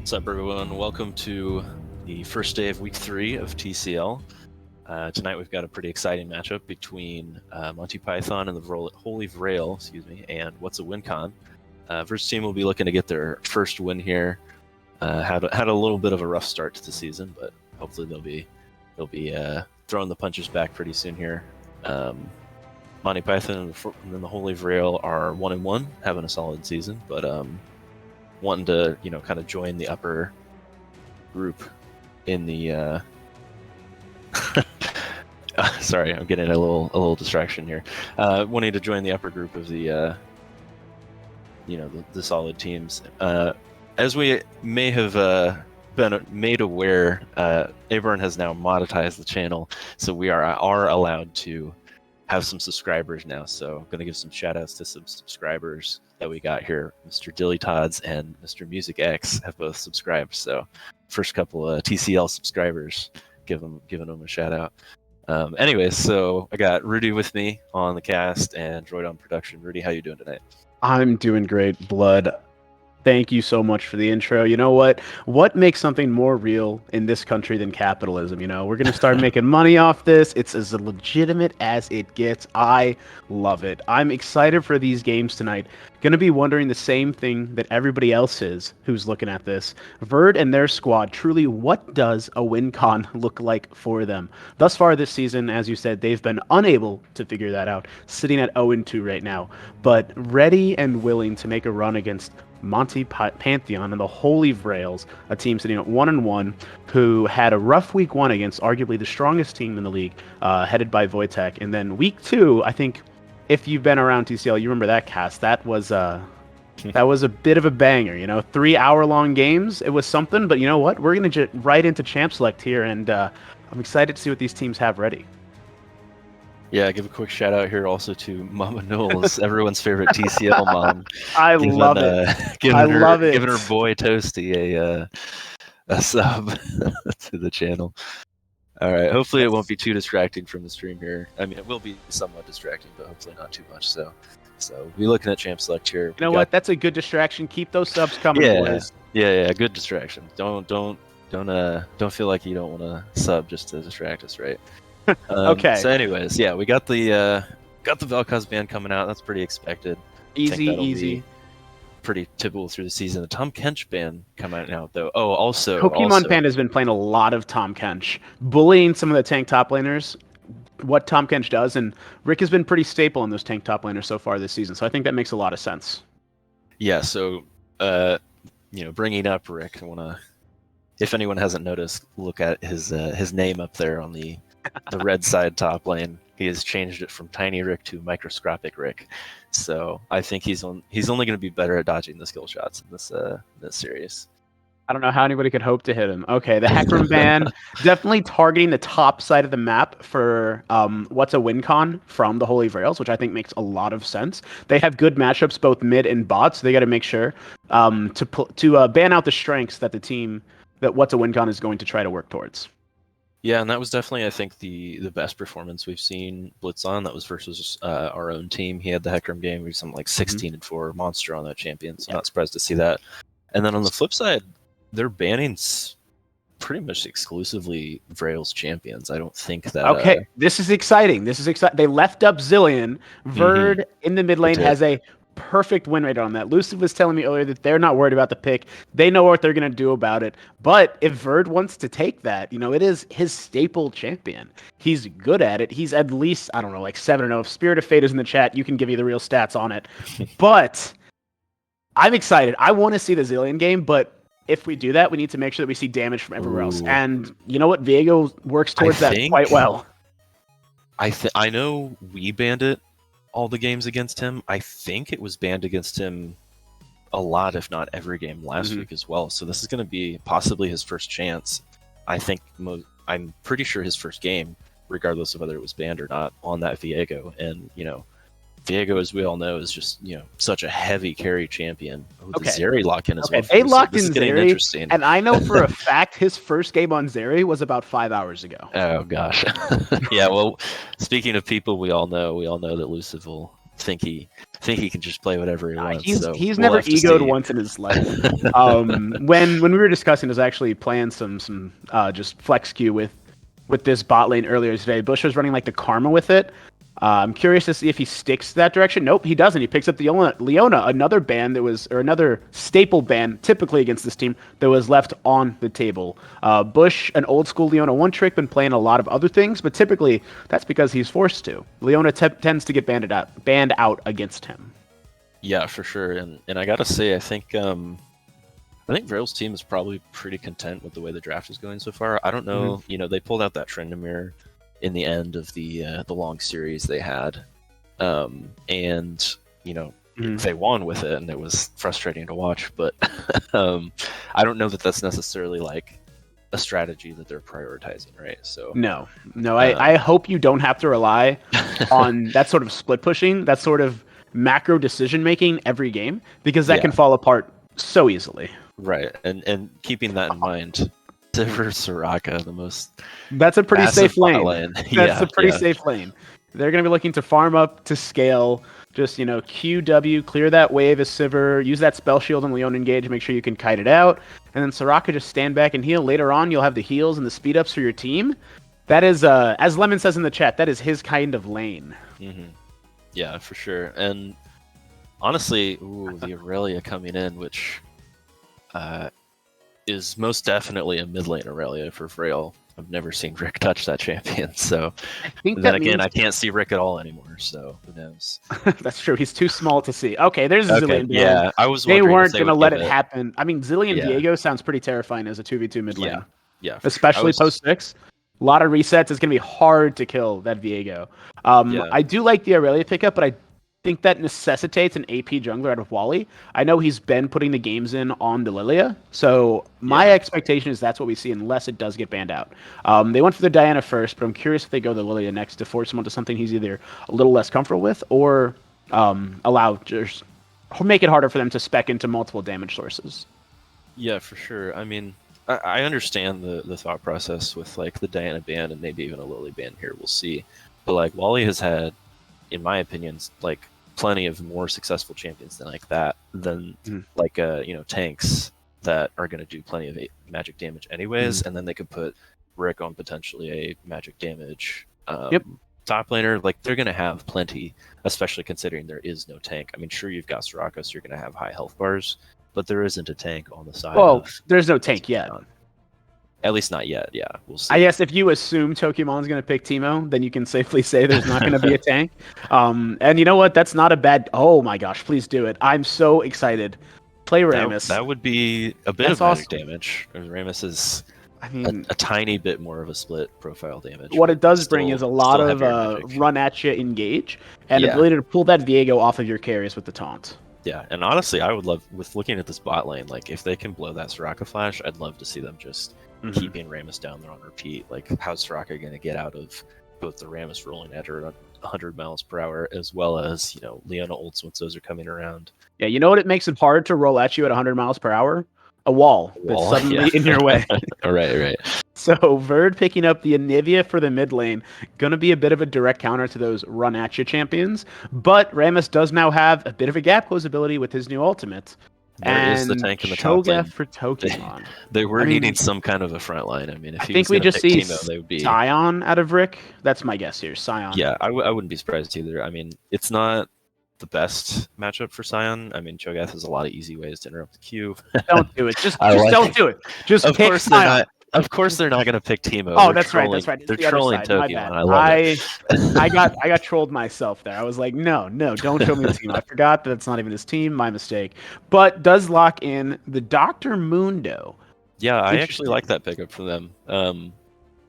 What's up, everyone? Welcome to the first day of week 3 of TCL. Tonight we've got a pretty exciting matchup between Monty Python and the Holy Grail, and What's a WinCon. First team will be looking to get their first win here. Had a little bit of a rough start to the season, but hopefully they'll be throwing the punches back pretty soon here. Monty Python and the Holy Grail are 1-1, having a solid season, but wanting to kind of join the upper group in the sorry, I'm getting a little distraction here. Wanting to join the upper group of the the solid teams. As we may have been made aware, Aburn has now monetized the channel, so we are allowed to have some subscribers now. So I'm going to give some shout outs to some subscribers that we got here. Mr. Dilly Tods and Mr. Music X have both subscribed. So first couple of TCL subscribers, giving them a shout out. Anyways, so I got Rudy with me on the cast and Droid on production. Rudy, how you doing tonight? I'm doing great, Blood. Thank you so much for the intro. You know what? What makes something more real in this country than capitalism? We're going to start making money off this. It's as legitimate as it gets. I love it. I'm excited for these games tonight. Going to be wondering the same thing that everybody else is who's looking at this. Verd and their squad, truly, what does a WinCon look like for them? Thus far this season, as you said, they've been unable to figure that out, sitting at 0-2 right now, but ready and willing to make a run against Monty Pantheon and the Holy Grails, a team sitting at 1-1, who had a rough week 1 against arguably the strongest team in the league, headed by Wojtek. And then week 2, I think, if you've been around TCL, you remember that cast. That was a bit of a banger. 3-hour-long games. It was something. But you know what? We're gonna get right into Champ Select here, and I'm excited to see what these teams have ready. Yeah, give a quick shout out here also to Mama Knowles, everyone's favorite TCL mom. I love it. Giving her boy Toasty a sub to the channel. All right, hopefully it won't be too distracting from the stream here. I mean, it will be somewhat distracting, but hopefully not too much. So we'll be looking at Champ Select here. You know what? That's a good distraction. Keep those subs coming, boys. Yeah, good distraction. Don't feel like you don't want to sub just to distract us, right? Okay. So, anyways, yeah, we got the Vel'Koz band coming out. That's pretty expected. Easy. Pretty typical through the season. The Tom Kench band coming out now, though. Oh, also, Pokemon Panda has been playing a lot of Tom Kench, bullying some of the tank top laners. What Tom Kench does, and Rick has been pretty staple in those tank top laners so far this season. So I think that makes a lot of sense. Yeah. So, bringing up Rick, I want to, if anyone hasn't noticed, look at his name up there on the red side top lane. He has changed it from Tiny Rick to Microscopic Rick. So I think he's only going to be better at dodging the skill shots in this series. I don't know how anybody could hope to hit him. Okay, the Heckram ban definitely targeting the top side of the map for What's a WinCon from the Holy Grails, which I think makes a lot of sense. They have good matchups both mid and bot, so they got to make sure to ban out the strengths that the team that What's a WinCon is going to try to work towards. Yeah, and that was definitely, I think, the best performance we've seen Blitz on. That was versus our own team. He had the Heckram game. We something like 16-4 monster on that champion. So not surprised to see that. And then on the flip side, they're banning pretty much exclusively Vrail's champions. I don't think that. Okay, this is exciting. They left up Zillion. Verd in the mid lane has a perfect win rate on that. Lucid was telling me earlier that they're not worried about the pick. They know what they're going to do about it. But if Verd wants to take that, it is his staple champion. He's good at it. He's at least, I don't know, like 7-0. If Spirit of Fate is in the chat, you can give you the real stats on it. But I'm excited. I want to see the Zillion game, but if we do that, we need to make sure that we see damage from everywhere else. And you know what? Viego works towards that quite well. I know we banned it all the games against him. I think it was banned against him a lot, if not every game last week as well. So this is going to be possibly his first chance. I think I'm pretty sure his first game, regardless of whether it was banned or not, on that Viego. And Viego, as we all know, is just such a heavy carry champion. The Zeri lock in as well. They locked in Zeri, and I know for a fact his first game on Zeri was about 5 hours ago. Oh gosh, yeah. Well, speaking of people we all know that Lucid will think think he can just play whatever he wants. He's So he's we'll never have to egoed see. once in his life. When we were discussing, I was actually playing some just flex queue with this bot lane earlier today. Bush was running like the Karma with it. I'm curious to see if he sticks to that direction. Nope, he doesn't. He picks up the Leona, another ban that was, or another staple ban, typically against this team, that was left on the table. Bush, an old school Leona one trick, been playing a lot of other things, but typically that's because he's forced to. Leona tends to get banned out against him. Yeah, for sure. And I gotta say, I think Vrail's team is probably pretty content with the way the draft is going so far. I don't know, they pulled out that Trendemir in the end of the long series they had, and they won with it, and it was frustrating to watch. But I don't know that that's necessarily like a strategy that they're prioritizing, right? So no, I hope you don't have to rely on that sort of split pushing, that sort of macro decision making every game, because that can fall apart so easily. Right, and keeping that in mind, for Soraka, the most that's a pretty safe lane. That's a pretty yeah. safe lane. They're going to be looking to farm up to scale. Just QW, clear that wave as Sivir, use that spell shield and Leon engage, make sure you can kite it out, and then Soraka just stand back and heal. Later on, you'll have the heals and the speed ups for your team. That is, as Lemon says in the chat, that is his kind of lane. Yeah, for sure. And honestly, the Aurelia coming in, which is most definitely a mid lane Aurelia for Vrail. I've never seen Rick touch that champion, so I think then again, I can't see Rick at all anymore, so who knows? That's true. He's too small to see. Okay, there's a Zillion. Yeah, I was. They weren't going to let it happen. I mean, Zillion Diego sounds pretty terrifying as a 2v2 mid lane. Yeah. Especially post 6. A lot of resets. It's going to be hard to kill that Viego. I do like the Aurelia pickup, but I think that necessitates an AP jungler out of Wally. I know he's been putting the games in on the Lilia, so my expectation is that's what we see unless it does get banned out. They went for the Diana first, but I'm curious if they go the Lilia next to force him onto something he's either a little less comfortable with or make it harder for them to spec into multiple damage sources. Yeah, for sure. I mean, I understand the thought process with like the Diana ban and maybe even a Lily ban here. We'll see. But like Wally has had, in my opinion, like plenty of more successful champions than like that than like tanks that are going to do plenty of magic damage anyways, and then they could put Rick on potentially a magic damage top laner. Like they're going to have plenty, especially considering there is no tank. I mean, sure, you've got Soraka, so you're going to have high health bars, but there isn't a tank on the side. Well, there's no tank yet. At least not yet, yeah. We'll see. I guess if you assume Tokemon's going to pick Teemo, then you can safely say there's not going to be a tank. And you know what? That's not a bad... Oh my gosh, please do it. I'm so excited. Play Rammus. That would be a bit of magic damage. Rammus is a tiny bit more of a split profile damage. What it does bring is a lot of run at you engage, and ability to pull that Viego off of your carries with the taunt. Yeah, and honestly, I would love, with looking at this bot lane, like if they can blow that Soraka flash, I'd love to see them just keeping Rammus down there on repeat. Like, how's Soraka going to get out of both the Rammus rolling at her at 100 miles per hour, as well as, Leona ults once those are coming around. Yeah, you know what it makes it hard to roll at you at 100 miles per hour? A wall that's suddenly in your way. Right. So Verd picking up the Anivia for the mid lane, gonna be a bit of a direct counter to those run at you champions. But Rammus does now have a bit of a gap close ability with his new ultimate. There is the tank in the top lane. for Pokemon. They were needing some kind of a front line. I mean, if I think we just see Teemo, they would be Sion out of Rick. That's my guess here. Sion. Yeah, I wouldn't be surprised either. I mean, it's not the best matchup for Sion. I mean, Cho'Gath has a lot of easy ways to interrupt the queue. Don't do it. Just don't do it. Just pick Sion. Of course, they're not going to pick Teemo. Oh, that's right. That's right. They're trolling Tokyo. I love it. I got trolled myself there. I was like, no, don't show me the team. I forgot that it's not even his team. My mistake. But does lock in the Dr. Mundo. Yeah, I actually like that pickup for them.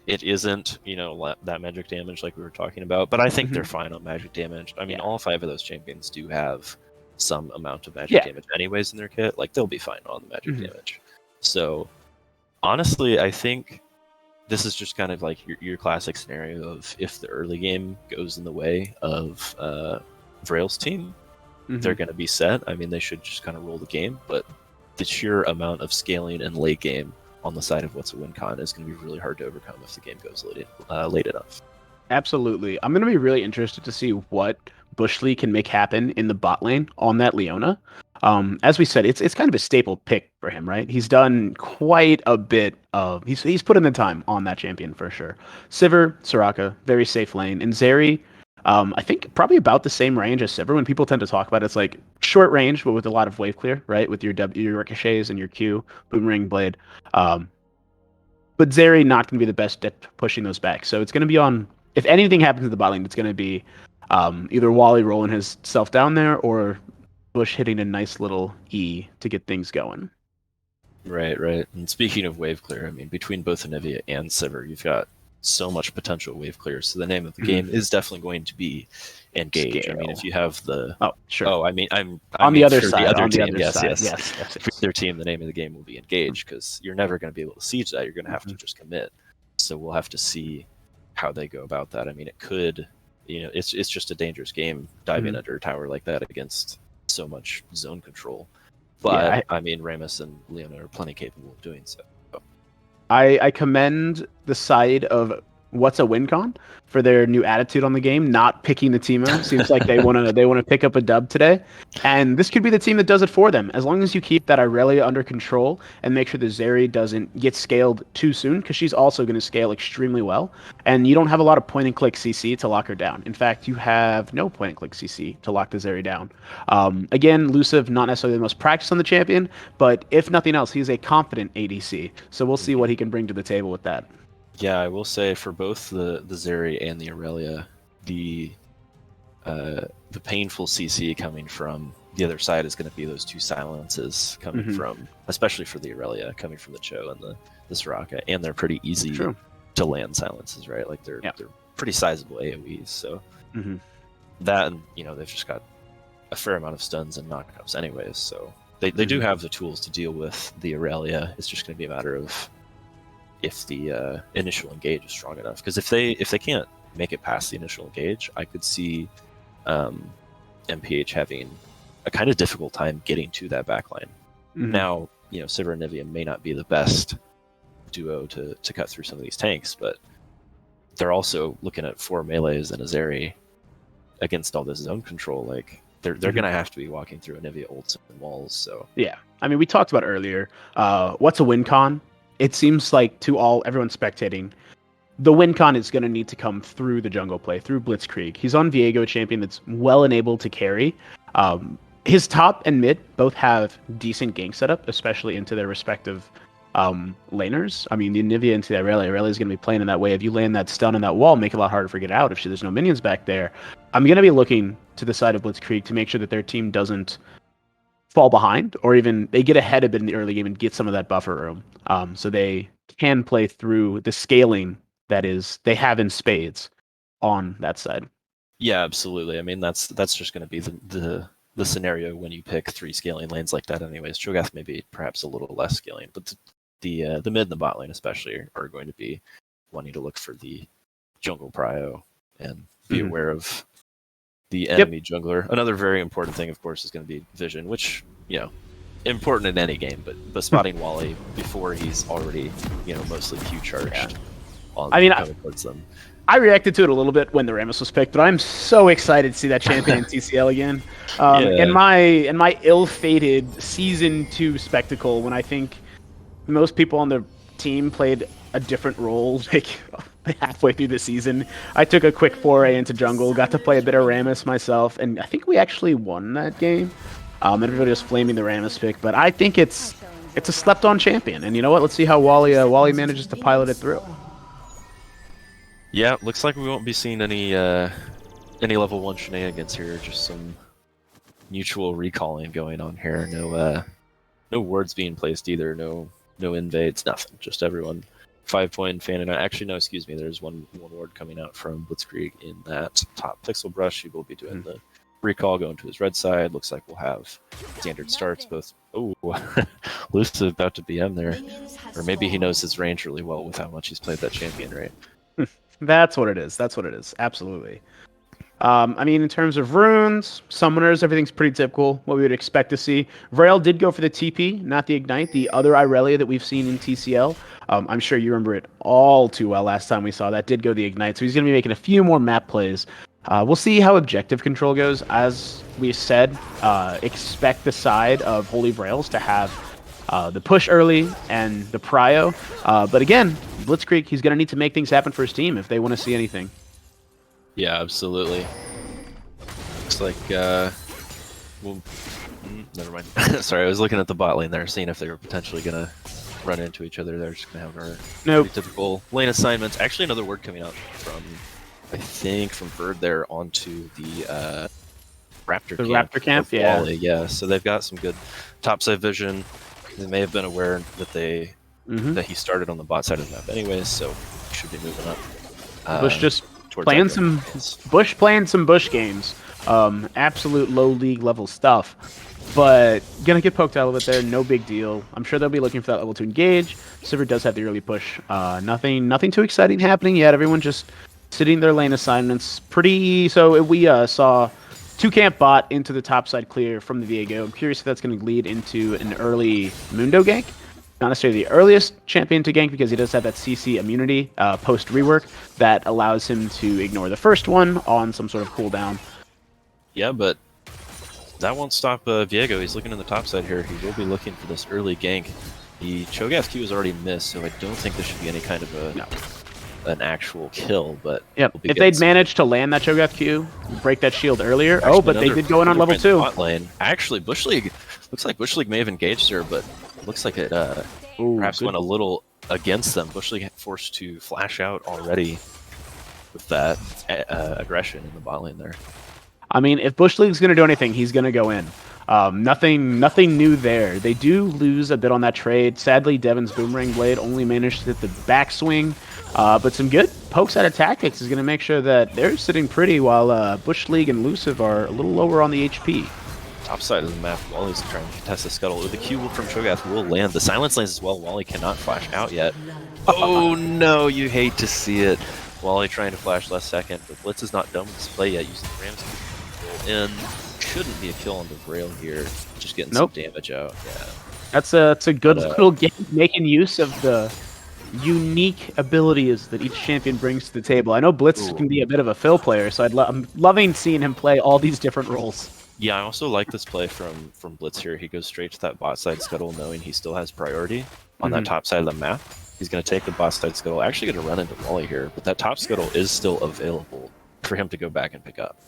It isn't, that magic damage like we were talking about, but I think they're fine on magic damage. I mean, all 5 of those champions do have some amount of magic damage anyways in their kit. Like, they'll be fine on the magic damage. So, honestly, I think this is just kind of like your classic scenario of if the early game goes in the way of Vrail's team, they're going to be set. I mean, they should just kind of roll the game, but the sheer amount of scaling and late game on the side of what's a win con is going to be really hard to overcome if the game goes late enough. Absolutely. I'm going to be really interested to see what Bush Lee can make happen in the bot lane on that Leona. As we said, it's kind of a staple pick for him, right? He's done quite a bit of he's put in the time on that champion for sure. Sivir, Soraka, very safe lane, and Zeri. I think probably about the same range as Sivir. When people tend to talk about it, it's like short range, but with a lot of wave clear, right? With your your ricochets and your Q, boomerang blade. But Zeri not going to be the best at pushing those back. So it's going to be on. If anything happens to the bot lane, it's going to be either Wally rolling himself down there or Bush hitting a nice little E to get things going. Right, right. And speaking of wave clear, I mean, between both Anivia and Sivir, you've got so much potential wave clear. So the name of the game is definitely going to be Engage. Scale. I mean, if you have the sure. I mean on the other for side. the other on the team, other yes, side. yes, Yes. For their team, the name of the game will be Engage because you're never going to be able to siege that. You're going to have to just commit. So we'll have to see how they go about that. I mean, it could, it's just a dangerous game diving under a tower like that against so much zone control. But I mean, Rammus and Leona are plenty capable of doing so. I commend the side of What's a WinCon for their new attitude on the game, not picking the Teemo. Seems like they want to pick up a dub today, and this could be the team that does it for them. As long as you keep that Irelia under control and make sure the Zeri doesn't get scaled too soon, because she's also going to scale extremely well, and you don't have a lot of point and click CC to lock her down. In fact, you have no point and click CC to lock the Zeri down. Again, Luciv not necessarily the most practiced on the champion, but if nothing else, he's a confident ADC. So we'll see what he can bring to the table with that. Yeah, I will say for both the Zeri and the Aurelia, the painful CC coming from the other side is going to be those two silences coming from, especially for the Aurelia, coming from the Cho and the Soraka, and they're pretty easy to land silences, right? Like they're pretty sizable AoEs, so that, and they've just got a fair amount of stuns and knockups anyways, so they do have the tools to deal with the Aurelia. It's just going to be a matter of if the initial engage is strong enough, because if they can't make it past the initial engage, I could see MPH having a kind of difficult time getting to that backline. Now, Sivir and Nivea may not be the best duo to cut through some of these tanks, but they're also looking at 4 melees and a Zeri against all this zone control. Like they're going to have to be walking through Nivea ults and walls. So yeah, I mean, we talked about earlier. What's a WinCon? It seems like to everyone spectating, the WinCon is going to need to come through the jungle play, through Blitzkrieg. He's on Viego, a champion that's well enabled to carry. His top and mid both have decent gank setup, especially into their respective laners. I mean, the Nivea into the Aurelia is going to be playing in that way. If you land that stun on that wall, make it a lot harder to get out if there's no minions back there. I'm going to be looking to the side of Blitzkrieg to make sure that their team doesn't fall behind, or even they get ahead a bit in the early game and get some of that buffer room, so they can play through the scaling that is they have in spades on that side. Yeah, absolutely. I mean, that's just going to be the scenario when you pick 3 scaling lanes like that. Anyways, Cho'Gath maybe perhaps a little less scaling, but the mid and the bot lane especially are going to be wanting to look for the jungle prio and be aware of the enemy jungler. Another very important thing, of course, is going to be vision, which, important in any game, but spotting Wally before he's already, mostly Q charged. Towards them. I reacted to it a little bit when the Rammus was picked, but I'm so excited to see that champion in TCL again. In my ill-fated Season 2 spectacle, when I think most people on the team played a different role, like halfway through the season, I took a quick foray into jungle, got to play a bit of Rammus myself, and I think we actually won that game. Everybody was flaming the Rammus pick, but I think it's a slept-on champion, and you know what? Let's see how Wally manages to pilot it through. Yeah, looks like we won't be seeing any level 1 shenanigans here. Just some mutual recalling going on here. No wards being placed either. No invades. Nothing. Just everyone 5-point fanning out. Actually, no. Excuse me. There's one ward coming out from Blitzkrieg in that top pixel brush. He will be doing the recall, going to his red side. Looks like we'll have standard starts. Both. Oh, Luciv about to BM there, or maybe he knows his range really well with how much he's played that champion, right? That's what it is. Absolutely. I mean, in terms of runes, summoners, everything's pretty typical, what we would expect to see. Vrail did go for the TP, not the Ignite, the other Irelia that we've seen in TCL. I'm sure you remember it all too well last time we saw that. Did go the Ignite, so he's going to be making a few more map plays. We'll see how objective control goes. As we said, expect the side of Holy Grails to have the push early and the prio. But again, Blitzkrieg, he's going to need to make things happen for his team if they want to see anything. Yeah, absolutely. Looks like, well, never mind. Sorry, I was looking at the bot lane there, seeing if they were potentially going to run into each other. They're just going to have our pretty typical lane assignments. Actually, another word coming out from, I think, from Bird there onto the Raptor camp, yeah. Wally. Yeah, so they've got some good topside vision. They may have been aware that that he started on the bot side of the map anyways, so he should be moving up. Bush just playing some Bush games. Absolute low league level stuff. But gonna get poked out a little bit there, no big deal. I'm sure they'll be looking for that level to engage. Sivir does have the early push. Nothing too exciting happening yet. Everyone just sitting their lane assignments. So we saw 2-camp bot into the top side clear from the Viego. I'm curious if that's going to lead into an early Mundo gank. Not necessarily the earliest champion to gank because he does have that CC immunity post rework that allows him to ignore the first one on some sort of cooldown. Yeah, but that won't stop Viego. He's looking in the top side here. He will be looking for this early gank. The Cho'Gath Q is already missed, so I don't think there should be any kind of an actual kill. But yep, if they'd managed to land that Cho'Gath Q, break that shield earlier. Actually, but they did go in on level 2. Lane. Actually, Bush League looks like Bush League may have engaged her, but looks like it perhaps went a little against them. Bush League forced to flash out already with that aggression in the bot lane there. I mean, if Bush League's going to do anything, he's going to go in. Nothing new there. They do lose a bit on that trade. Sadly, Devin's Boomerang Blade only managed to hit the backswing. But some good pokes out of tactics is going to make sure that they're sitting pretty while Bush League and Luciv are a little lower on the HP. Top side of the map, Wally's trying to contest the scuttle. The Q from Cho'Gath will land. The silence lanes as well. Wally cannot flash out yet. Oh no, you hate to see it. Wally trying to flash last second, but Blitz is not done with this play yet. Using the Rams to in. Shouldn't be a kill on the Vrail here. Just getting some damage out. Yeah. That's a good little game, making use of the unique abilities that each champion brings to the table. I know Blitz can be a bit of a fill player, so I'm loving seeing him play all these different roles. Yeah, I also like this play from Blitz here. He goes straight to that bot side scuttle, knowing he still has priority on that top side of the map. He's going to take the bot side scuttle. Actually going to run into Wally here, but that top scuttle is still available for him to go back and pick up.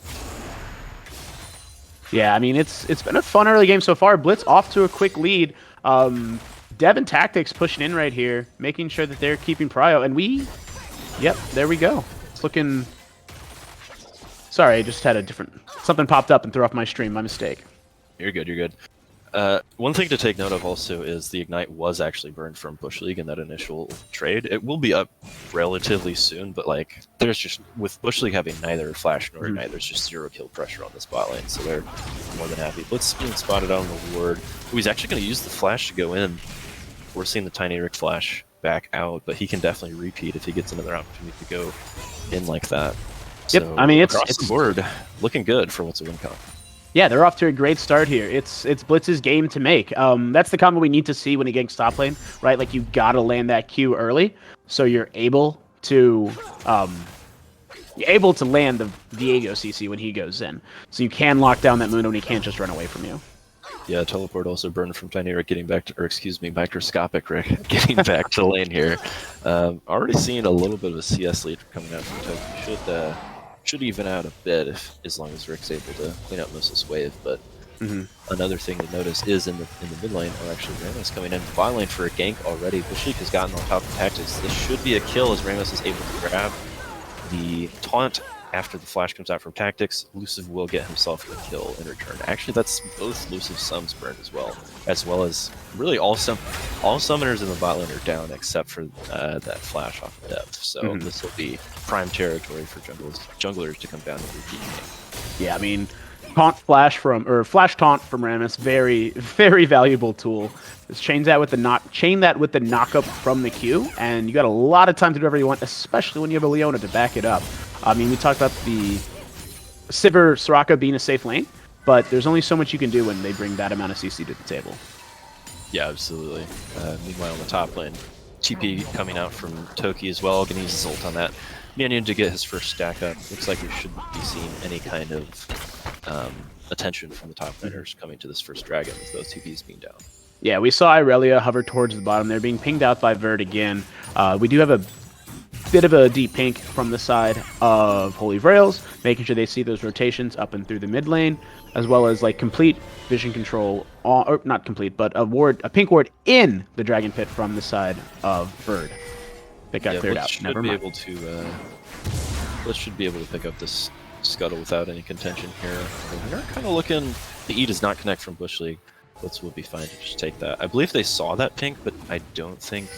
Yeah, I mean, it's been a fun early game so far. Blitz off to a quick lead. Devin Tactics pushing in right here, making sure that they're keeping prio. And yep, there we go. It's looking... Sorry, I just had something popped up and threw off my stream. My mistake. You're good, you're good. One thing to take note of also is the Ignite was actually burned from Bush League in that initial trade. It will be up relatively soon, but like there's just, with Bush League having neither Flash nor Ignite, there's just 0 kill pressure on this bot lane, so they're more than happy. Blitz being spotted out on the ward. He's actually going to use the Flash to go in. We're seeing the Tiny Rick Flash back out, but he can definitely repeat if he gets another opportunity to go in like that. Yep, So, I mean, it's the board looking good for what's a win count. Yeah, they're off to a great start here. It's Blitz's game to make. That's the combo we need to see when he ganks top lane, right? Like, you gotta land that Q early, so you're able to land the Viego CC when he goes in. So you can lock down that Mundo and he can't just run away from you. Yeah, teleport also burned from Tiny Rick getting back to, or excuse me, microscopic Rick getting back to lane here. Already seeing a little bit of a CS lead coming out from Toki. Should even out a bit as long as Rick's able to clean up most of this wave. But another thing to notice is in the mid lane, or actually Ramos coming in the bot lane for a gank already. Bush League has gotten on top of Tactics. This should be a kill as Ramos is able to grab the taunt after the flash comes out from Tactics. Luciv will get himself a kill in return. Actually, that's both Luciv's sums burned as well as really all summoners in the bot lane are down except for that flash off of depth. So this will be prime territory for junglers to come down and repeat game. Yeah, I mean, flash taunt from Rammus, very, very valuable tool. Just chain that with the knockup from the Q, and you got a lot of time to do whatever you want, especially when you have a Leona to back it up. I mean, we talked about the Sivir Soraka being a safe lane, but there's only so much you can do when they bring that amount of CC to the table. Yeah, absolutely. Meanwhile, on the top lane, TP coming out from Toki as well. Gonna use his ult on that Mannion to get his first stack up. Looks like we shouldn't be seeing any kind of attention from the top laners coming to this first dragon with those TPs being down. Yeah, we saw Irelia hover towards the bottom. They're being pinged out by Verd again. We do have a bit of a deep pink from the side of Holy Grails, making sure they see those rotations up and through the mid lane, as well as like complete vision control, or not complete, but a pink ward in the Dragon Pit from the side of Verd. That got cleared out. Never mind. Blitz should be able to pick up this scuttle without any contention here. They're kind of looking. The E does not connect from Bush League. Blitz will be fine to just take that. I believe they saw that pink, but I don't think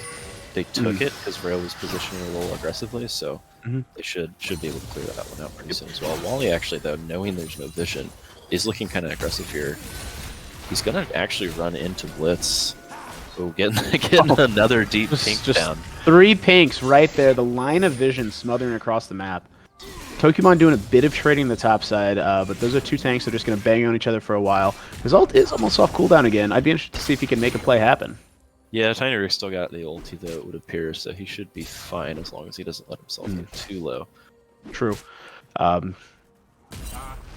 they took it because Rail was positioning a little aggressively, so they should be able to clear that one out pretty soon as well. Wally actually, though, knowing there's no vision, is looking kind of aggressive here. He's gonna actually run into Blitz. Oh, getting another deep pink down. 3 pinks right there. The line of vision smothering across the map. Pokemon doing a bit of trading the top side, but those are 2 tanks that are just going to bang on each other for a while. His ult is almost off cooldown again. I'd be interested to see if he can make a play happen. Yeah, Tiny Rick still got the ulti, though, it would appear, so he should be fine as long as he doesn't let himself get too low. True. I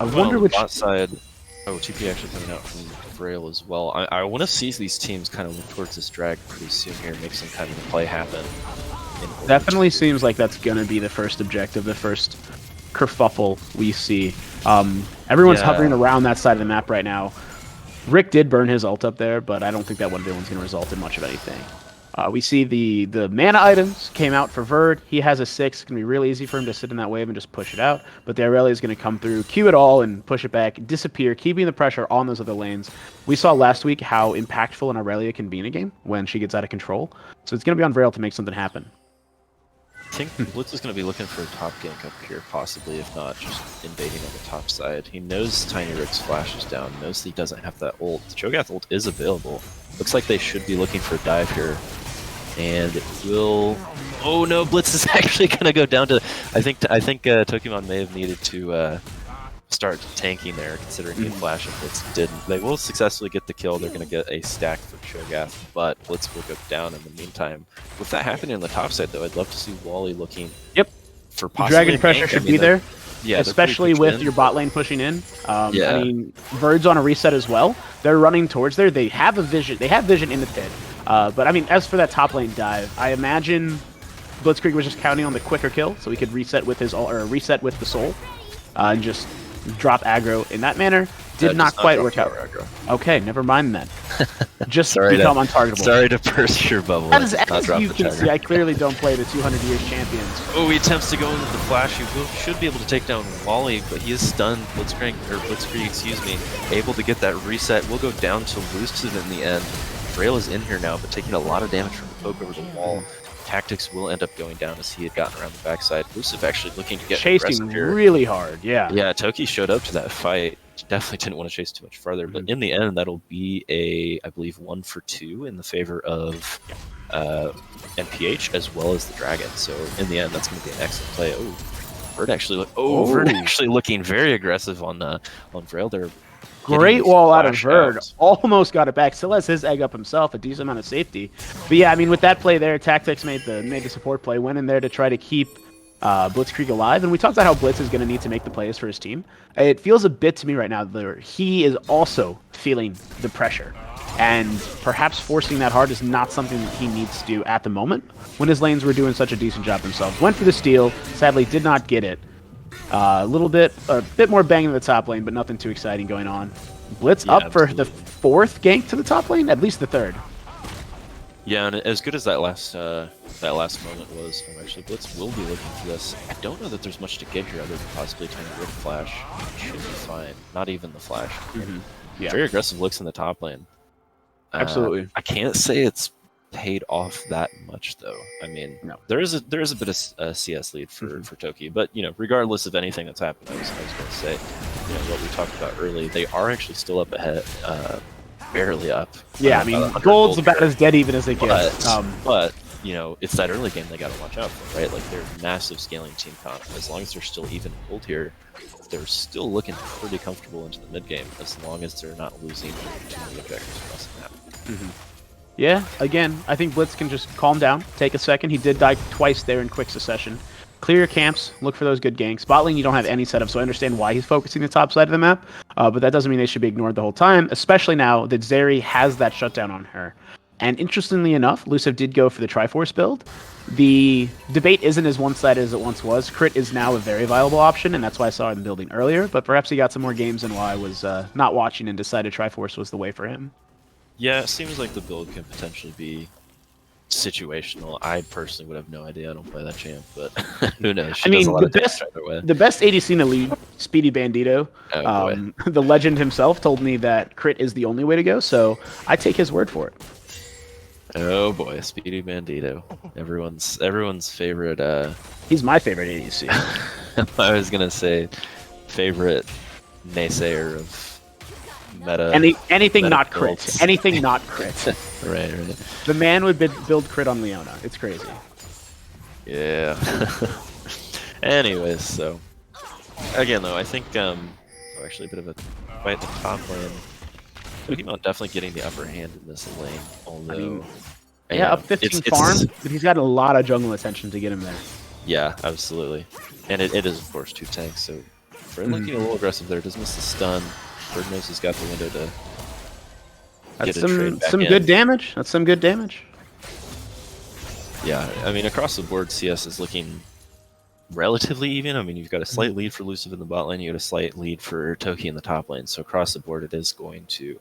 wonder which... bot side... Oh, TP actually coming out from Frail as well. I want to see these teams kind of look towards this drag pretty soon here, make some kind of play happen. Definitely seems like that's going to be the first objective, the first kerfuffle we see. Everyone's hovering around that side of the map right now. Rick did burn his ult up there, but I don't think that 1v1's going to result in much of anything. We see the mana items came out for Verd. He has a 6. It's going to be real easy for him to sit in that wave and just push it out. But the Irelia is going to come through, Q it all, and push it back, disappear, keeping the pressure on those other lanes. We saw last week how impactful an Irelia can be in a game when she gets out of control. So it's going to be on Vrail to make something happen. I think Blitz is going to be looking for a top gank up here, possibly, if not just invading on the top side. He knows Tiny Rick's flash is down, knows that he doesn't have that ult. The Cho'Gath ult is available. Looks like they should be looking for a dive here. And it will... Oh no, Blitz is actually going to go down to... I think Pokemon may have needed to start tanking there, considering he had flash and Blitz didn't. They will successfully get the kill. They're going to get a stack for Cho'Gath, but Blitz will go down in the meantime. With that happening on the top side, though, I'd love to see Wally looking for possibly Dragon pressure should be there. Yeah, especially with your bot lane pushing in. I mean, Verd's on a reset as well. They're running towards there. They have a vision. They have vision in the pit. But I mean, as for that top lane dive, I imagine Blitzkrieg was just counting on the quicker kill, so he could reset with his reset with the soul, and just drop aggro in that manner. Did not quite work out. Aggro. Okay, never mind then. Just become untargetable. Sorry to burst your bubble. As you can see, I clearly don't play the 200 years champions. Oh, he attempts to go into the flash. He should be able to take down Wally, but he is stunned. Blitzkrieg, excuse me, able to get that reset. We'll go down to Elusive in the end. Frail is in here now, but taking a lot of damage from the poke over the wall. Tactics will end up going down as he had gotten around the backside. Elusive actually looking to get chasing really hard, Yeah, Toki showed up to that fight. Definitely didn't want to chase too much farther, but in the end, that'll be I believe, 1 for 2 in the favor of MPH as well as the Dragon. So in the end, that's going to be an excellent play. Oh, Verd actually looking very aggressive on Frail there. Great wall out of Verd. Almost got it back. Still has his egg up himself, a decent amount of safety. But yeah, I mean, with that play there, Tactics made the support play, went in there to try to keep Blitzkrieg alive. And we talked about how Blitz is going to need to make the plays for his team. It feels a bit to me right now that he is also feeling the pressure. And perhaps forcing that hard is not something that he needs to do at the moment when his lanes were doing such a decent job themselves. Went for the steal, sadly did not get it. A bit more bang in the top lane, but nothing too exciting going on. Blitz up for the 4th gank to the top lane, at least the 3rd. Yeah, and as good as that last moment was, actually Blitz will be looking for this. I don't know that there's much to get here other than possibly Tiny Rick flash. Should be fine. Not even the flash. Yeah. Very aggressive looks in the top lane. Absolutely. I can't say it's paid off that much though. I mean, there is a bit of CS lead for Toki, but regardless of anything that's happened, I was going to say, what we talked about early, they are actually still up ahead, barely up. Yeah, I mean, gold's about as dead even as it gets. But it's that early game they got to watch out for, right? Like they're massive scaling team comp. As long as they're still even gold here, they're still looking pretty comfortable into the mid game, as long as they're not losing too many objectives across the map. Yeah, again, I think Blitz can just calm down, take a second. He did die twice there in quick succession. clear your camps, look for those good ganks. Bot lane, you don't have any setup, so I understand why he's focusing the top side of the map, but that doesn't mean they should be ignored the whole time, especially now that Zeri has that shutdown on her. And interestingly enough, Luciv did go for the Triforce build. The debate isn't as one-sided as it once was. Crit is now a very viable option, and that's why I saw him building earlier, but perhaps he got some more games in while I was not watching and decided Triforce was the way for him. Yeah, it seems like the build can potentially be situational. I personally would have no idea. I don't play that champ, but who knows? She does a lot of damage either way. The best ADC in the league, Speedy Bandito, the legend himself, told me that crit is the only way to go, so I take his word for it. Oh boy, Speedy Bandito. Everyone's favorite. He's my favorite ADC. I was gonna say favorite naysayer of meta. Anything meta not builds. crit. Anything not crit. Right. The man would build crit on Leona. It's crazy. Yeah. Anyways, so again though, I think actually a bit of a fight in the top lane. Pokemon definitely getting the upper hand in this lane, although yeah, up 15 farm, but he's got a lot of jungle attention to get him there. Yeah, absolutely. And it is of course 2 tanks, so Fred looking a little aggressive there, does miss the stun. Bird knows he's got the window to That's some good damage. That's some good damage. Yeah, I mean across the board CS is looking relatively even. I mean you've got a slight lead for Luciv in the bot lane, you got a slight lead for Toki in the top lane, so across the board it is going to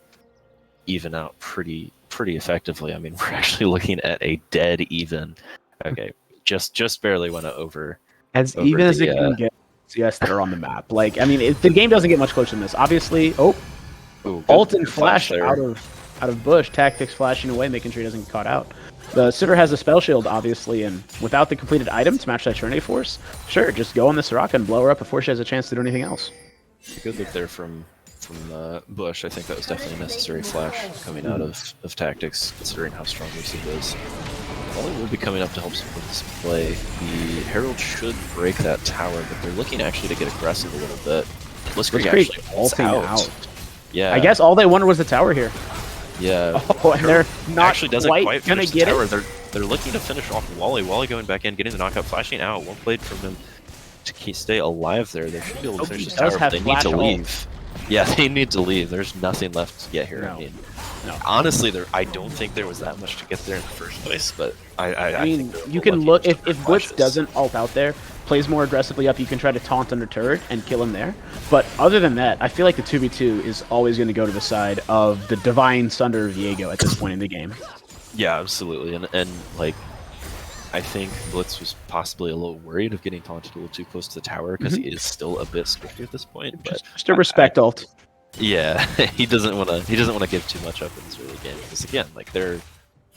even out pretty effectively. I mean we're actually looking at a dead even. Okay, just barely went over. As even as it can get CS that are on the map. Like, I mean, the game doesn't get much closer than this. Obviously, ult and flash out of bush, tactics flashing away, making sure he doesn't get caught out. The Sivir has a spell shield, obviously, and without the completed item to match that Trinity Force, sure, just go on the Soraka and blow her up before she has a chance to do anything else. Good look there from Bush. I think that was definitely a necessary flash coming out of tactics, considering how strong Luciv is. Wally will be coming up to help support this play. The Herald should break that tower, but they're looking actually to get aggressive a little bit. Blitzkrieg actually ulting out. Yeah. I guess all they wanted was the tower here. Yeah. Oh, and they're not actually doesn't quite gonna get the tower. it. They're looking to finish off Wally. Wally going back in, getting the knockout, flashing out. One blade from him to stay alive there. They should be able to finish this tower, but they need to leave. Yeah, they need to leave. There's nothing left to get here. No. I mean, honestly, I don't think there was that much to get there in the first place, but I mean, think you can look, if Blitz doesn't ult out there, plays more aggressively up, you can try to taunt under turret and kill him there. But other than that, I feel like the 2v2 is always going to go to the side of the Divine Sunder Viego at this point in the game. Yeah, absolutely. And like, I think Blitz was possibly a little worried of getting taunted a little too close to the tower because he is still a bit swifty at this point. But just a respect ult. Yeah, he doesn't want to give too much up in this early game because again, like they're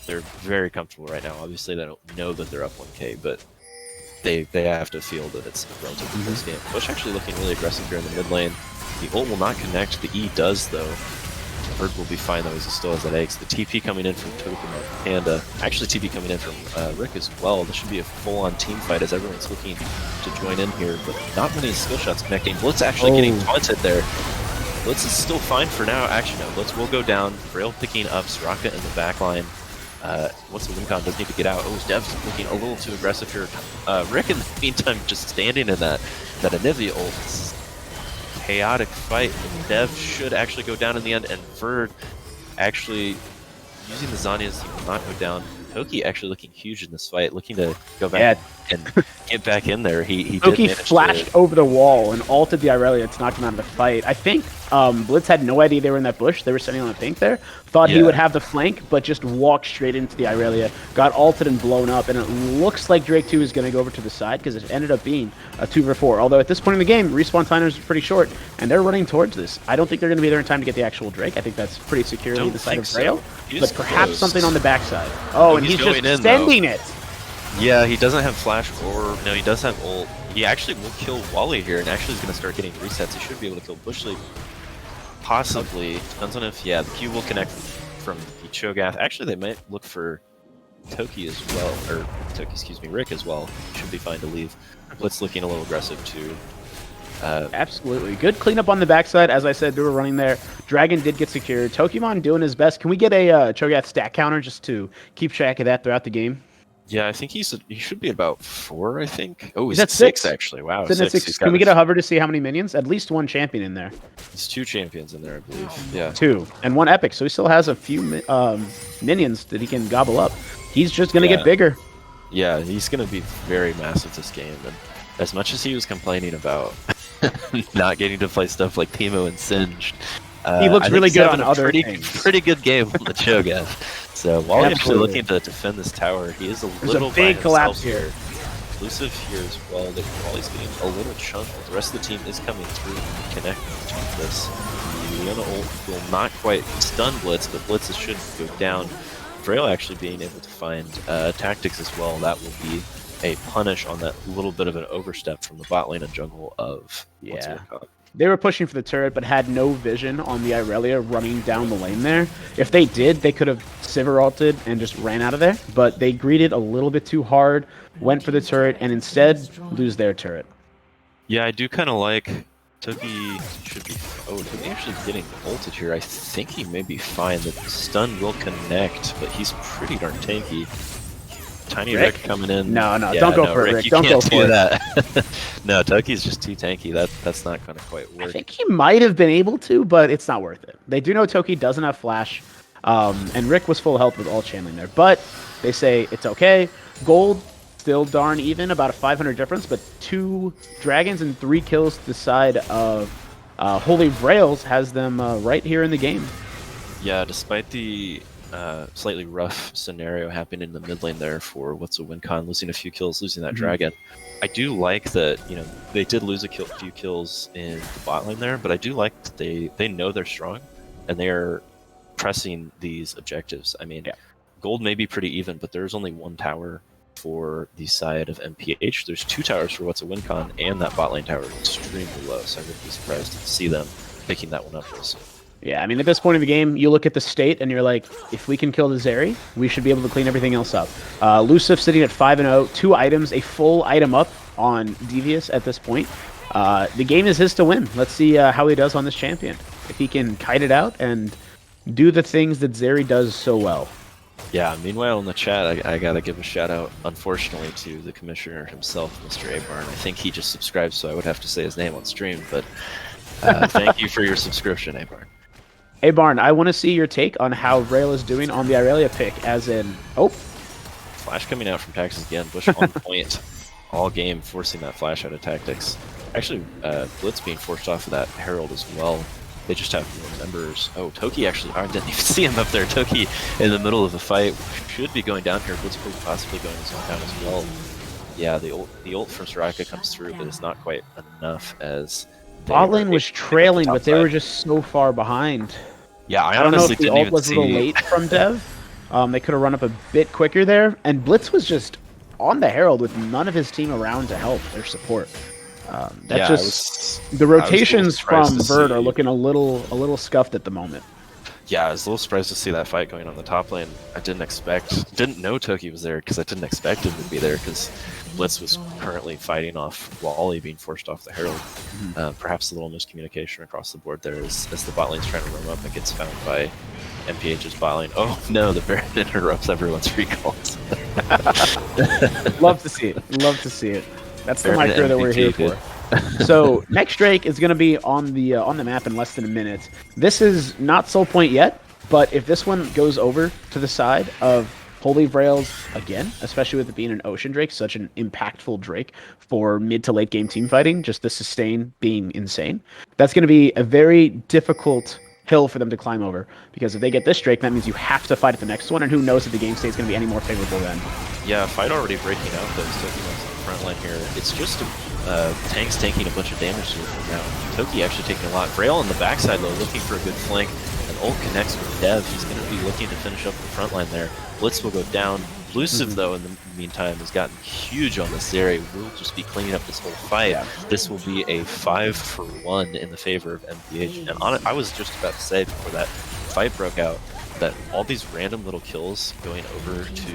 very comfortable right now. Obviously, they don't know that they're up 1k, but they have to feel that it's a relatively close game. Bush actually looking really aggressive here in the mid lane. The ult will not connect. The E does though. Bird will be fine though, as he still has that eggs. The TP coming in from Token and actually TP coming in from Rick as well. This should be a full-on team fight as everyone's looking to join in here, but not many skill shots connecting. Blitz actually getting taunted there. Blitz is still fine for now. Actually, no. Blitz will go down. Frail picking up Soraka in the back line. Once the Wincon does need to get out. Dev's looking a little too aggressive here. Rick, in the meantime, just standing in that Anivia ult. This is a chaotic fight. Dev should actually go down in the end, and Verd actually using the Zanyas, he will not go down. Toki actually looking huge in this fight, looking to go back and get back in there. He Toki flashed over the wall and ulted the Irelia to knock him out of the fight. I think Blitz had no idea they were in that bush. They were sitting on the pink there. Thought he would have the flank, but just walked straight into the Irelia. Got ulted and blown up, and it looks like Drake 2 is going to go over to the side because it ended up being a 2v4. Although at this point in the game, respawn timers are pretty short, and they're running towards this. I don't think they're going to be there in time to get the actual Drake. I think that's pretty securely the side of Frail, but perhaps something on the backside. Oh, and he's just extending it. Yeah, he doesn't have flash, or no, he does have ult. He actually will kill Wally here, and actually is going to start getting resets. He should be able to kill Bush League. Possibly. Depends on if, the Q will connect from the Cho'Gath. Actually, they might look for Toki as well, or Toki, excuse me, Rick as well. Should be fine to leave. Blitz looking a little aggressive too. Absolutely. Good cleanup on the backside. As I said, they were running there. Dragon did get secured. Tokimon doing his best. Can we get a Cho'Gath stat counter just to keep track of that throughout the game? Yeah, I think he should be about 4, I think. Oh, He's he's at at 6, 6. actually. Wow, Sitting at 6. 6. Can we get a hover to see how many minions? At least one champion in there. There's 2 champions in there, I believe. Yeah. 2. And 1 epic. So he still has a few minions that he can gobble up. He's just going to get bigger. Yeah, he's going to be very massive this game. And as much as he was complaining about not getting to play stuff like Teemo and Singed, he looks really good on other things. Pretty good game on the Cho'Gath. So while he's actually looking to defend this tower, he is a little big collapse here. Exclusive here as well. That while he's getting a little chunk, the rest of the team is coming through and connecting to this. The Leona ult will not quite stun Blitz, but Blitz should go down. Vrail actually being able to find tactics as well. That will be a punish on that little bit of an overstep from the bot lane and jungle of They were pushing for the turret, but had no vision on the Irelia running down the lane there. If they did, they could have Sivir ulted and just ran out of there, but they greeted a little bit too hard, went for the turret, and instead lose their turret. Yeah, I do kind of like Toki should be... Oh, Toki actually getting ulted here. I think he may be fine. The stun will connect, but he's pretty darn tanky. Tiny Rick coming in. No, don't go for it, Rick. Don't go for that. No, Toki's just too tanky. That's not going to quite work. I think he might have been able to, but it's not worth it. They do know Toki doesn't have flash, and Rick was full health with all channeling there. But they say it's okay. Gold still darn even, about a 500 difference, but 2 dragons and 3 kills to the side of Holy Vrails has them right here in the game. Yeah, despite the slightly rough scenario happening in the mid lane there for What's a WinCon, losing a few kills, losing that dragon. I do like that, they did lose a few kills in the bot lane there, but I do like that they know they're strong and they're pressing these objectives. I mean, gold may be pretty even, but there's only 1 tower for the side of MPH. There's 2 towers for What's a WinCon, and that bot lane tower is extremely low, so I wouldn't be surprised to see them picking that one up real soon. Yeah, I mean, at this point in the game, you look at the state and you're like, if we can kill the Zeri, we should be able to clean everything else up. Lucif sitting at 5-0, 2 items, a full item up on Devious at this point. The game is his to win. Let's see how he does on this champion. If he can kite it out and do the things that Zeri does so well. Yeah, meanwhile in the chat, I gotta give a shout out, unfortunately, to the commissioner himself, Mr. Abarn. I think he just subscribed, so I would have to say his name on stream, but thank you for your subscription, Abarn. Hey, Barn, I want to see your take on how Vrail is doing on the Irelia pick, as in... Oh! Flash coming out from Tactics again. Bush on point all game, forcing that flash out of Tactics. Actually, Blitz being forced off of that Herald as well. They just have more members. Oh, Toki actually... I didn't even see him up there. Toki in the middle of the fight. Should be going down here. Blitz possibly going his own down as well. Yeah, the ult from Soraka comes through, but it's not quite enough as... Bot lane was trailing, but they were just so far behind. Yeah, I don't know honestly if the didn't ult even was a little late from Dev. They could have run up a bit quicker there, and Blitz was just on the Herald with none of his team around to help their support. The rotations from Bird are looking a little scuffed at the moment. Yeah, I was a little surprised to see that fight going on the top lane. I didn't know Toki was there because I didn't expect him to be there because Blitz was currently fighting off Wally being forced off the Herald. Perhaps a little miscommunication across the board there as the bot lane's trying to roam up and gets found by MPH's bot lane. Oh no, the Baron interrupts everyone's recalls. Love to see it. Love to see it. That's the micro that we're here for. So next Drake is going to be on the map in less than a minute. This is not Soul Point yet, but if this one goes over to the side of Holy Vrails again, especially with it being an Ocean Drake, such an impactful Drake for mid to late game team fighting, just the sustain being insane, that's going to be a very difficult hill for them to climb over, because if they get this Drake, that means you have to fight at the next one, and who knows if the game state is going to be any more favorable then. Yeah, fight already breaking out though. Toki wants the front line here. It's just tanks taking a bunch of damage to it now. Toki actually taking a lot. Vrail on the backside though, looking for a good flank. And ult connects with Dev. He's going to be looking to finish up the front line there. Blitz will go down. Lucif though, in the meantime, has gotten huge on this area. We'll just be cleaning up this whole fight. This will be a 5-for-1 in the favor of MPH. And on it, I was just about to say before that fight broke out that all these random little kills going over to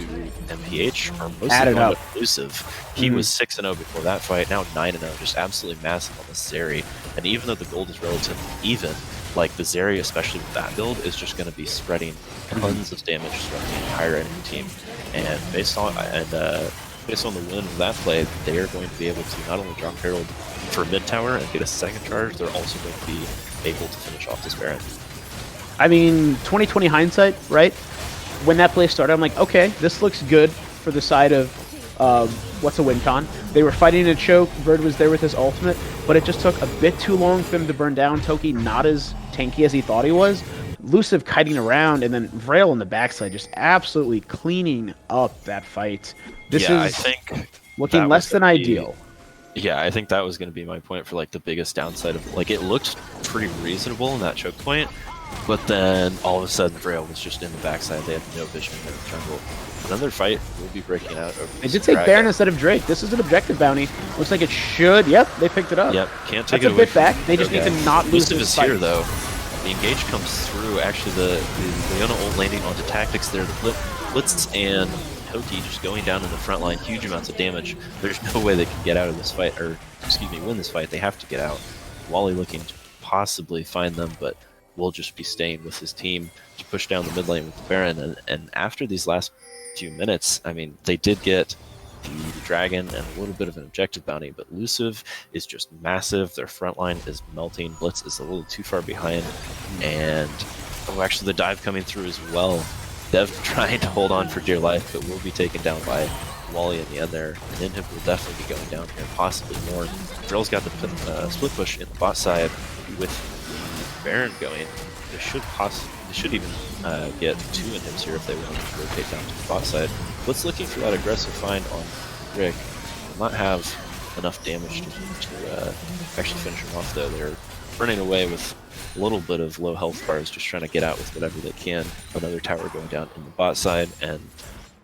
MPH are mostly going to Lucif. He was 6-0 before that fight, now 9-0, just absolutely massive on this Zeri. And even though the gold is relatively even, like the Zeri, especially with that build, is just going to be spreading tons of damage throughout the entire enemy team. And based on the win of that play, they are going to be able to not only drop Herald for mid tower and get a second charge, they're also going to be able to finish off this Baron. I mean, 2020 hindsight, right? When that play started, I'm like, okay, this looks good for the side of what's a win con. They were fighting a choke, Bird was there with his ultimate, but it just took a bit too long for him to burn down. Toki not as tanky as he thought he was. Luciv kiting around, and then Vrail on the backside just absolutely cleaning up that fight. This I is think looking less than ideal. Yeah, I think that was going to be my point for like the biggest downside of like it looked pretty reasonable in that choke point, but then all of a sudden Vrail was just in the backside. They had no vision in the jungle. Another fight will be breaking out. They did take Baron instead of Drake. This is an objective bounty. Looks like it should. Yep, they picked it up. Yep, can't take That's it away. a bit back. They just need to not lose Luciv this is fight. here though. The engage comes through. Actually, the Leona ult landing onto tactics there. The Blitz and Toki just going down in the front line. Huge amounts of damage. There's no way they can get out of this fight, or excuse me, win this fight. They have to get out. Wally looking to possibly find them, but will just be staying with his team to push down the mid lane with the Baron. And after these last few minutes, I mean, they did get the dragon and a little bit of an objective bounty, but Luciv is just massive. Their front line is melting. Blitz is a little too far behind, and actually the dive coming through as well. Dev trying to hold on for dear life, but will be taken down by Wally in the end there. And Inhib will definitely be going down here, possibly more. Drill's got the split push in the bot side with the Baron going. They should even get 2 Inhibs here if they want to rotate down to the bot side. Blitz looking for that aggressive find on Rick. Will not have enough damage to actually finish him off though. They're running away with a little bit of low health bars, just trying to get out with whatever they can. Another tower going down in the bot side, and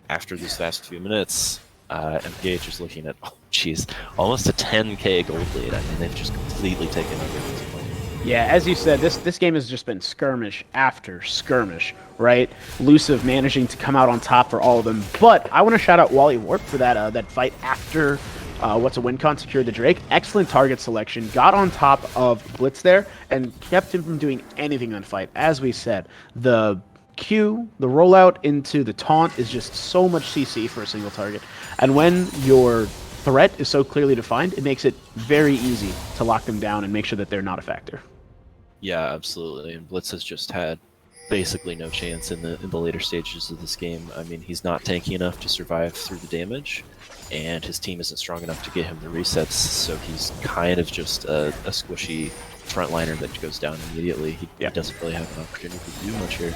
after these last few minutes, MPH is looking at, oh geez, almost a 10k gold lead. I mean, they've just completely taken over this point. Yeah, as you said, this game has just been skirmish after skirmish, right? Luciv managing to come out on top for all of them. But I want to shout out Wally Warp for that fight after what's a win con secured the Drake. Excellent target selection, got on top of Blitz there, and kept him from doing anything on fight. As we said, the Q, the rollout into the taunt is just so much CC for a single target. And when your threat is so clearly defined, it makes it very easy to lock them down and make sure that they're not a factor. Yeah, absolutely. And Blitz has just had basically no chance in the later stages of this game. I mean, he's not tanky enough to survive through the damage, and his team isn't strong enough to get him the resets, so he's kind of just a squishy frontliner that goes down immediately. He doesn't really have an opportunity to do much here.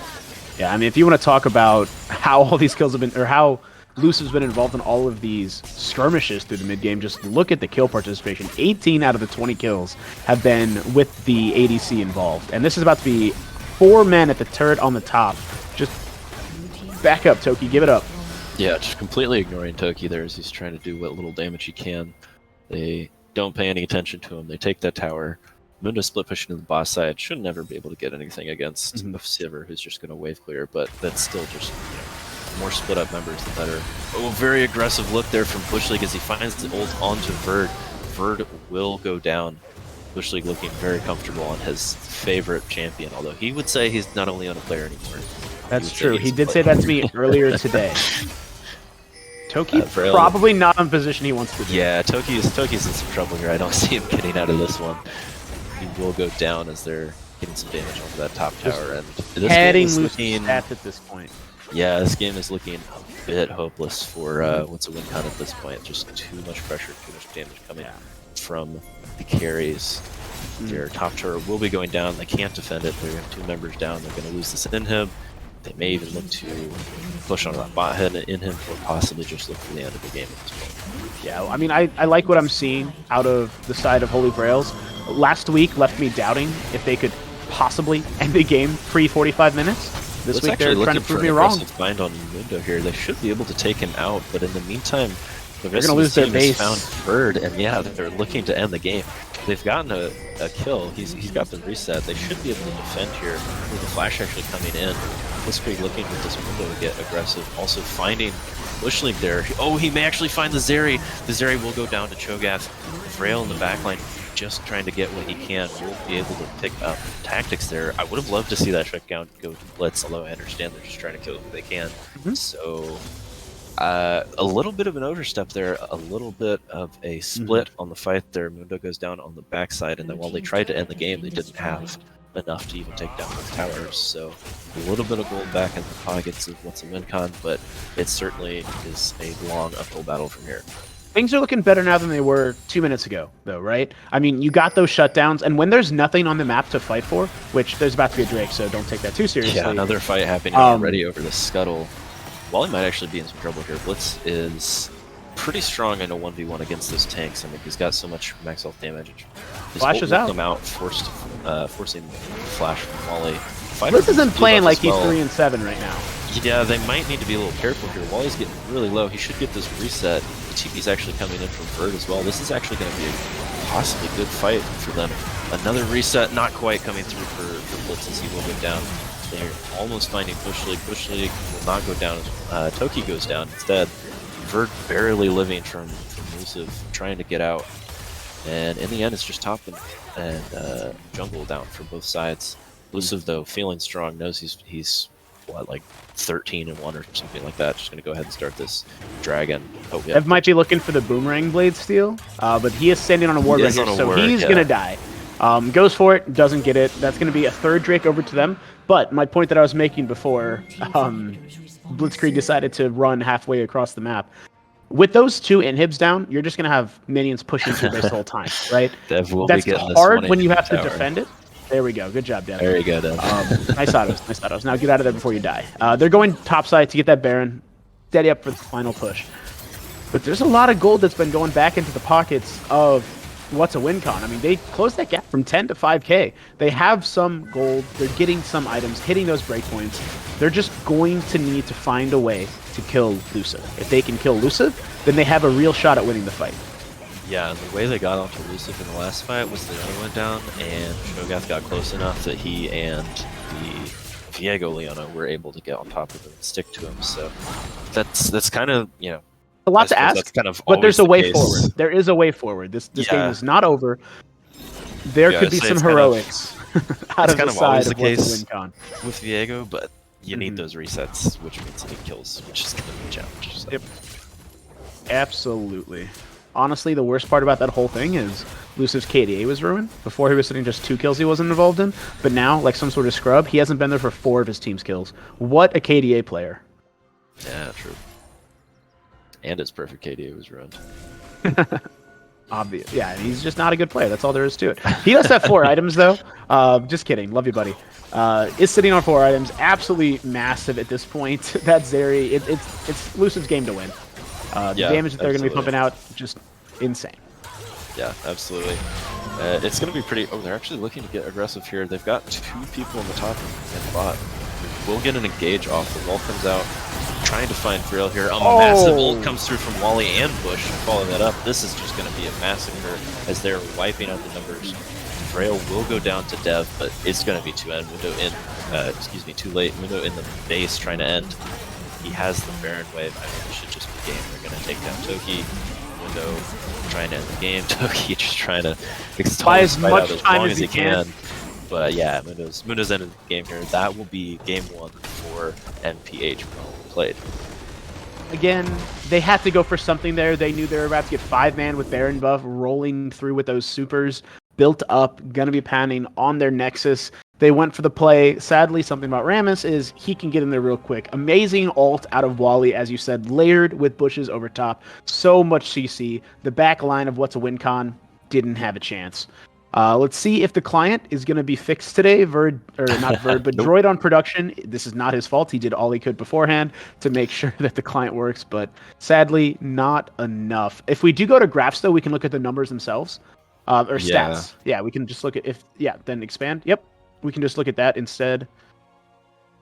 Yeah, I mean, if you want to talk about how all these kills have been, or how Luciv's been involved in all of these skirmishes through the mid game, just look at the kill participation. 18 out of the 20 kills have been with the ADC involved. And this is about to be 4 men at the turret on the top. Just back up, Toki, give it up. Yeah, just completely ignoring Toki there as he's trying to do what little damage he can. They don't pay any attention to him. They take that tower. Mundo split pushing to the boss side. Should never be able to get anything against a Sivir who's just going to wave clear, but that's still just, more split up members, the better. Oh, very aggressive look there from Bush League as he finds the ult onto Verd. Verd will go down. Bush League looking very comfortable on his favorite champion, although he would say he's not only on a player anymore. That's true. He did say that to me earlier today. Toki probably not in position he wants to be. Yeah, Toki's in some trouble here. I don't see him getting out of this one. He will go down as they're getting some damage onto that top tower. And this heading loose stats at this point. Yeah, this game is looking a bit hopeless for what's a win con at this point. Just too much pressure, too much damage coming from the carries. Their top tower will be going down. They can't defend it. They're 2 members down. They're going to lose this inhib. They may even look to push on that bot head and inhib, or possibly just look for the end of the game at this point. Yeah, I mean, I like what I'm seeing out of the side of Holy Grails. Last week left me doubting if they could possibly end the game pre-45 minutes. This week they're trying to prove me wrong. Find on Mundo here. They should be able to take him out, but in the meantime, the rest of the team has found Bird, and yeah, they're looking to end the game. They've gotten a kill. He's got the reset. They should be able to defend here with the flash actually coming in. Blitzkrieg looking with this Mundo to get aggressive. Also finding Bush League there. Oh, he may actually find the Zeri. The Zeri will go down to Cho'Gath. Vrail in the backline. just trying to get what he can, will be able to pick up tactics there. I would have loved to see that shutdown go to Blitz, although I understand they're just trying to kill who they can. So a little bit of an overstep there, a little bit of a split on the fight there. Mundo goes down on the backside, and then while they tried to end the game, they didn't have enough to even take down both towers. So a little bit of gold back in the pockets of what's a win con, but it certainly is a long uphill battle from here. Things are looking better now than they were 2 minutes ago, though, right? I mean, you got those shutdowns, and when there's nothing on the map to fight for, which there's about to be a Drake, so don't take that too seriously. Yeah, another fight happening already over the scuttle. Wally might actually be in some trouble here. Blitz is pretty strong in a 1v1 against those tanks. I mean, he's got so much max health damage. His Flash is out. Them out, forcing flash from Wally. Blitz isn't playing like he's 3 and 7 right now. Yeah, they might need to be a little careful here. Wally's getting really low. He should get this reset. The TP's actually coming in from Bird as well. This is actually going to be a possibly good fight for them. Another reset, not quite coming through for Blitz as he will go down. They're almost finding Bush League. Bush League will not go down. Toki goes down instead. Bird barely living from Elusive, trying to get out. And in the end, it's just top and jungle down for both sides. Elusive, though, feeling strong, knows he's what, like 13 and 1 or something like that. Just gonna go ahead and start this dragon. Ev might be looking for the boomerang blade steal, but he is standing on a ward right here, so he's gonna die. Goes for it, doesn't get it. That's gonna be a third Drake over to them. But my point that I was making before, Blitzkrieg decided to run halfway across the map. With those two inhibs down, you're just gonna have minions pushing through base the whole time, right? Dev will That's be getting hard when you have tower. to defend it. There we go. Good job, Dev. There you go, Dev. Nice autos. Nice autos. Now get out of there before you die. They're going topside to get that Baron. Steady up for the final push. But there's a lot of gold that's been going back into the pockets of what's a win con. I mean, they closed that gap from 10 to 5k. They have some gold. They're getting some items, hitting those breakpoints. They're just going to need to find a way to kill Luciv. If they can kill Luciv, then they have a real shot at winning the fight. Yeah, and the way they got onto Elusive in the last fight was the Leona went down, and Shogath got close enough that he and the Viego Leona were able to get on top of him and stick to him. So that's kind of, you know, a lot to ask, kind of but there's a way forward. There is a way forward. This game is not over. There could be some heroics out of the side of what's a win con with Viego, but you need those resets, which means he kills, which is going to be a challenge. So. Yep. Absolutely. Honestly, the worst part about that whole thing is Luciv's KDA was ruined. Before, he was sitting just 2 kills he wasn't involved in, but now, like some sort of scrub, he hasn't been there for 4 of his team's kills. What a KDA player. Yeah, true. And his perfect KDA was ruined. Obvious. Yeah, he's just not a good player. That's all there is to it. He does have 4 items, though. Just kidding. Love you, buddy. Is sitting on 4 items. Absolutely massive at this point. That Zeri, it's Luciv's game to win. The damage that they're going to be pumping out, just insane. Yeah, absolutely. It's going to be pretty... Oh, they're actually looking to get aggressive here. They've got 2 people on the top and bot. We'll get an engage off. The wall comes out, trying to find Frail here. A massive ult comes through from Wally and Bush, following that up. This is just going to be a massacre as they're wiping out the numbers. Frail will go down to Dev, but it's going to be too late. Mundo in the base trying to end. He has the Baron wave. I mean, it should just be game. They're going to take down Toki. Mundo trying to end the game. Toki just trying to buy as much as time long as he can. But yeah, Mundo's ended the game here. That will be game 1 for MPH played. Again, they had to go for something there. They knew they were about to get 5-man with Baron buff, rolling through with those supers, built up, going to be panning on their Nexus. They went for the play. Sadly, something about Rammus is he can get in there real quick. Amazing ult out of Wally, as you said, layered with bushes over top. So much CC. The back line of what's a win con didn't have a chance. Let's see if the client is going to be fixed today. Not Verd, but nope. Droid on production. This is not his fault. He did all he could beforehand to make sure that the client works, but sadly, not enough. If we do go to graphs, though, we can look at the numbers themselves. Or stats. Yeah, we can just look at then expand. Yep. We can just look at that instead.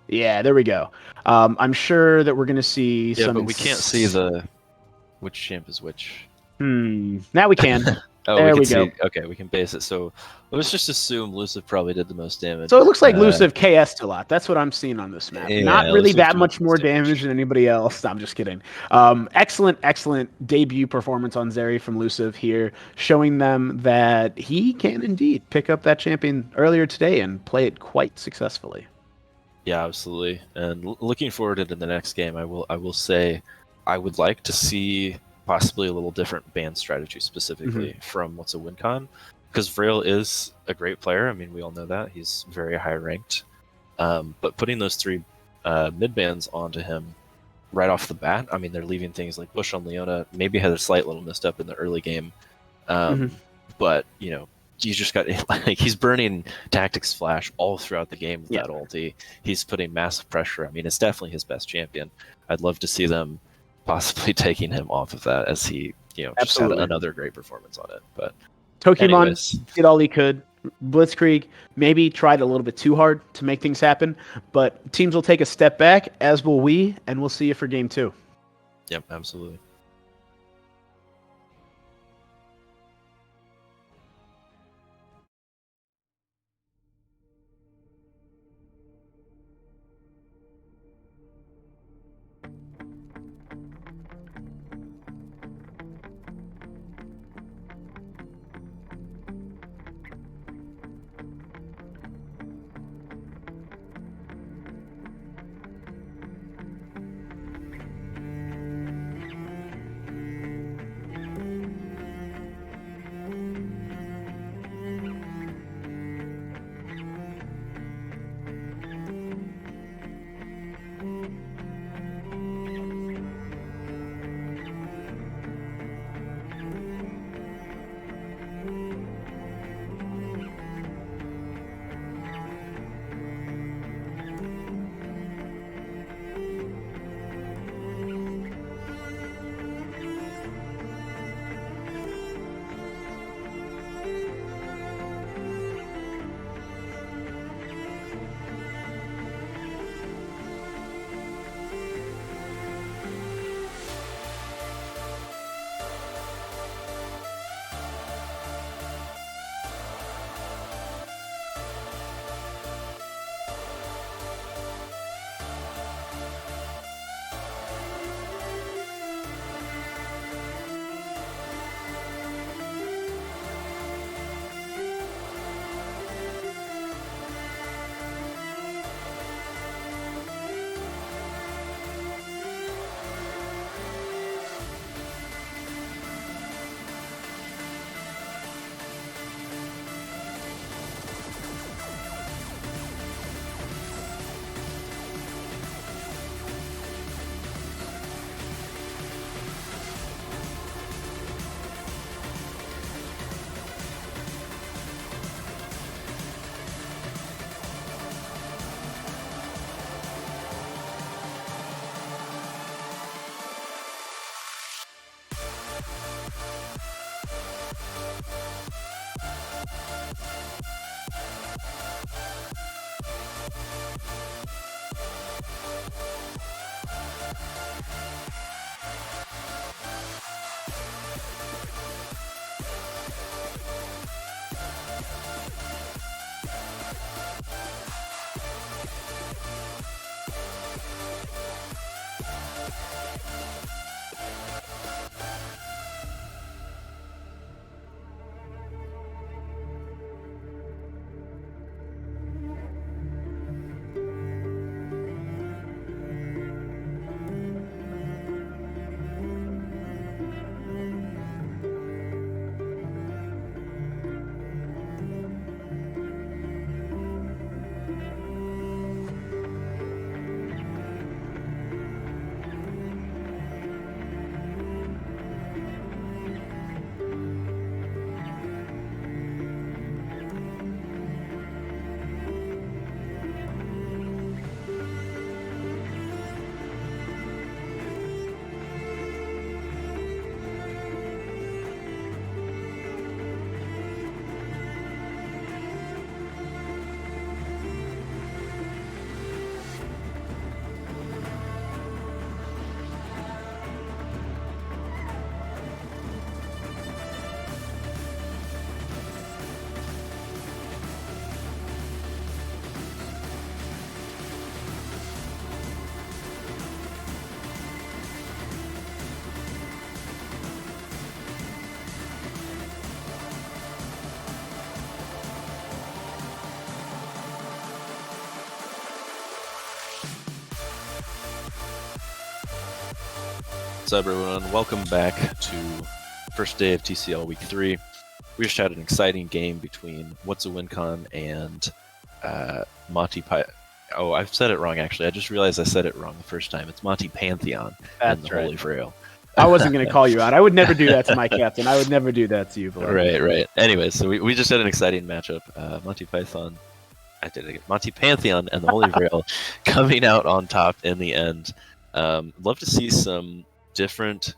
Yeah, there we go. I'm sure that we're going to see some... Yeah, but we can't see which champ is which. Now we can. Oh, we There can we go. see. Okay, we can base it. So let's just assume Luciv probably did the most damage. So it looks like Luciv KS'd a lot. That's what I'm seeing on this map. Not Yeah, really Luciv's that doing much the most more damage than anybody else. I'm just kidding. Excellent debut performance on Zeri from Luciv here, showing them that he can indeed pick up that champion earlier today and play it quite successfully. Yeah, absolutely. And looking forward into the next game, I will say, I would like to see possibly a little different ban strategy specifically from What's a WinCon, because Vrail is a great player. I mean, we all know that he's very high ranked. But putting those three mid bans onto him right off the bat, I mean, they're leaving things like Bush on Leona. Maybe had a slight little misstep in the early game, but you just got like he's burning Tactics Flash all throughout the game with that ulti. He's putting massive pressure. I mean, it's definitely his best champion. I'd love to see them possibly taking him off of that as he, just had another great performance on it. But Tokimon anyways, did all he could. Blitzkrieg maybe tried a little bit too hard to make things happen, but teams will take a step back, as will we, and we'll see you for game 2. Yep, absolutely. What's up, everyone? Welcome back to first day of TCL Week 3. We just had an exciting game between What's a WinCon and Monty Python. Oh, I've said it wrong, actually. I just realized I said it wrong the first time. It's Monty Pantheon and the Holy Grail. I wasn't going to call you out. I would never do that to my captain. I would never do that to you, Blood. Right. Anyways, so we just had an exciting matchup. Monty Python, I did it again. Monty Pantheon and the Holy Grail coming out on top in the end. Love to see some different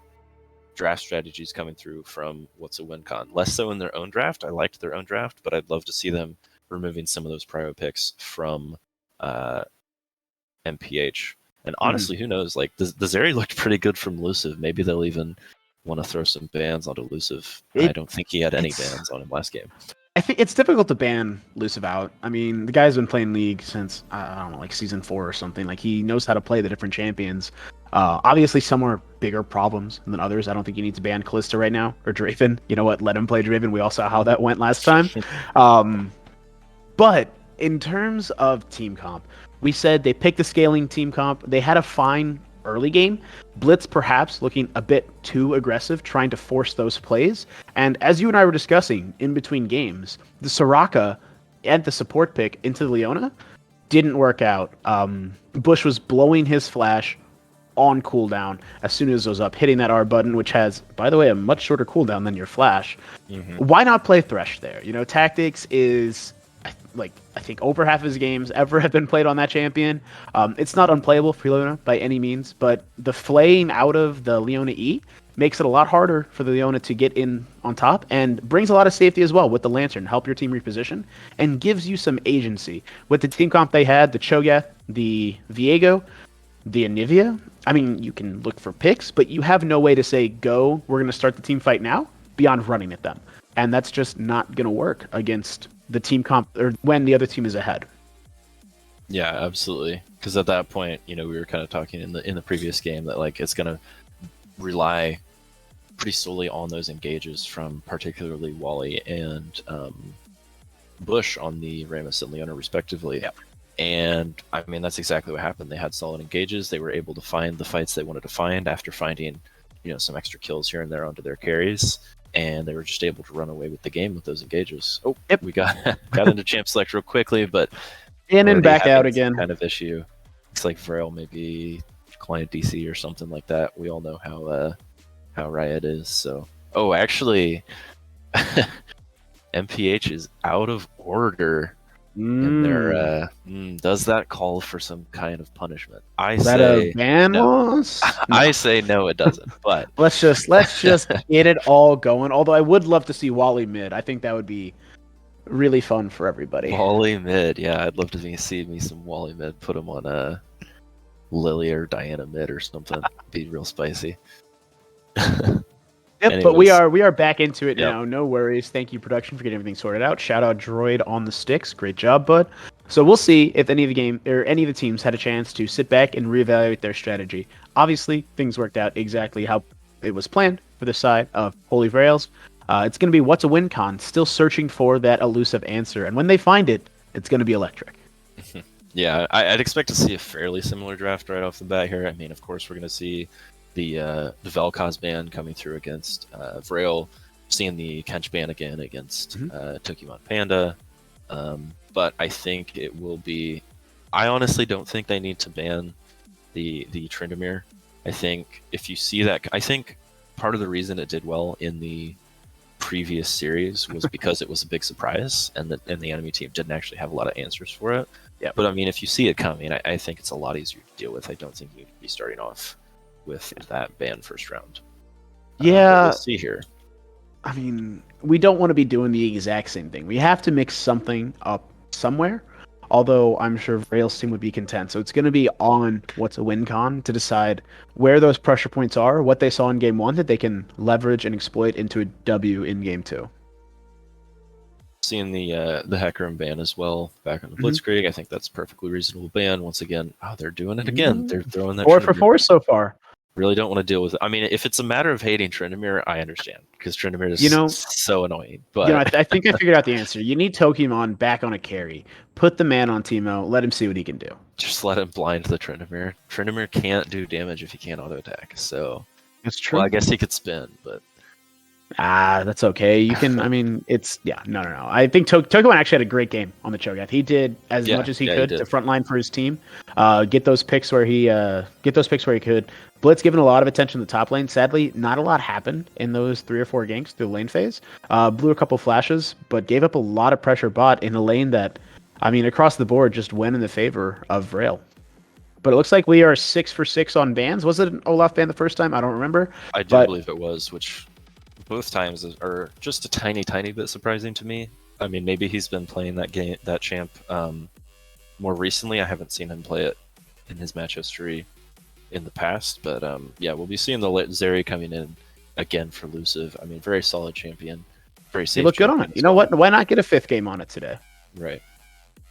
draft strategies coming through from What's a WinCon. Less so in their own draft. I liked their own draft, but I'd love to see them removing some of those prio picks from MPH. And honestly, who knows? Like, the Zeri looked pretty good from Elusive. Maybe they'll even want to throw some bans onto Elusive. I don't think he had any bans on him last game. I think it's difficult to ban Elusive out. I mean, the guy's been playing League since, I don't know, like Season 4 or something. Like, he knows how to play the different champions. Obviously, some are bigger problems than others. I don't think you need to ban Kalista right now, or Draven. You know what? Let him play Draven. We all saw how that went last time. But in terms of team comp, we said they picked the scaling team comp. They had a fine early game. Blitz perhaps looking a bit too aggressive, trying to force those plays. And as you and I were discussing in between games, the Soraka and the support pick into Leona didn't work out. Bush was blowing his flash on cooldown as soon as it was up, hitting that R button, which has, by the way, a much shorter cooldown than your flash. Why not play Thresh there? You know, Tactics is... I think over half of his games ever have been played on that champion. It's not unplayable for Leona by any means, but the flaying out of the Leona E makes it a lot harder for the Leona to get in on top, and brings a lot of safety as well with the Lantern, help your team reposition, and gives you some agency. With the team comp they had, the Cho'Gath, the Viego, the Anivia, I mean, you can look for picks, but you have no way to say, go, we're going to start the team fight now, beyond running at them. And that's just not going to work against the team comp, or when the other team is ahead. Yeah, absolutely. Because at that point, you know, we were kind of talking in the previous game that like it's going to rely pretty solely on those engages from particularly Wally and Bush on the Rammus and Leona respectively. Yep. And I mean, that's exactly what happened. They had solid engages. They were able to find the fights they wanted to find after finding, you know, some extra kills here and there onto their carries. And they were just able to run away with the game with those engages. Oh, yep. We got into champ select real quickly, but in and back out again. Kind of issue. Looks like Vrail maybe client DC or something like that. We all know how Riot is. So, oh, actually, MPH is out of order. And they're, does that call for some kind of punishment? I Is say that a ban loss? No. I say no, it doesn't. But let's just get it all going. Although I would love to see Wally mid. I think that would be really fun for everybody. Wally mid, yeah, I'd love to see me some Wally mid. Put him on a Lily or Diana mid or something. Be real spicy. Yep, but we are back into it now. No worries. Thank you, production, for getting everything sorted out. Shout out Droid on the sticks. Great job, bud. So we'll see if any of the teams had a chance to sit back and reevaluate their strategy. Obviously, things worked out exactly how it was planned for the side of Holy Grails. It's going to be What's a WinCon, still searching for that elusive answer, and when they find it, it's going to be electric. Yeah, I'd expect to see a fairly similar draft right off the bat here. I mean, of course, we're going to see the Vel'Koz ban coming through against Vrail, seeing the Kench ban again against Pokemon Panda. But I think it will be... I honestly don't think they need to ban the Tryndamere. I think if you see that... I think part of the reason it did well in the previous series was because it was a big surprise, and the enemy team didn't actually have a lot of answers for it. Yeah. But I mean, if you see it coming, I think it's a lot easier to deal with. I don't think you need to be starting off with that ban first round. Yeah. We'll see here. I mean, we don't want to be doing the exact same thing. We have to mix something up somewhere, although I'm sure Vrail's team would be content. So it's going to be on What's a WinCon to decide where those pressure points are, what they saw in Game 1 that they can leverage and exploit into a W in Game 2. Seeing the Hecarim ban as well back on the Blitzkrieg, I think that's a perfectly reasonable ban. Once again, they're doing it again. They're throwing that 4 for 4 so far. Really don't want to deal with it. I mean, if it's a matter of hating Tryndamere, I understand, because Tryndamere is so annoying. But I think I figured out the answer. You need Pokemon back on a carry. Put the man on Teemo. Let him see what he can do. Just let him blind the Tryndamere. Tryndamere can't do damage if he can't auto attack. So It's true. Well, I guess he could spin, but That's okay. You can. I mean, no. I think Tokuwan actually had a great game on the Cho'Gath. He did as much as he he could did. to frontline for his team. Get those picks where he could. Blitz given a lot of attention to the top lane. Sadly, not a lot happened in those 3 or 4 ganks through the lane phase. Blew a couple flashes, but gave up a lot of pressure bot in a lane that, I mean, across the board just went in the favor of Vrail. But it looks like we are 6 for 6 on bans. Was it an Olaf ban the first time? I don't remember. I do believe it was, which both times are just a tiny bit surprising to me. I mean, maybe he's been playing that champ more recently. I haven't seen him play it in his match history in the past, but yeah, we'll be seeing the Zeri coming in again for Luciv. I mean, very solid champion, very safe. He looked good on it. You know what? Why not get a 5th game on it today? Right.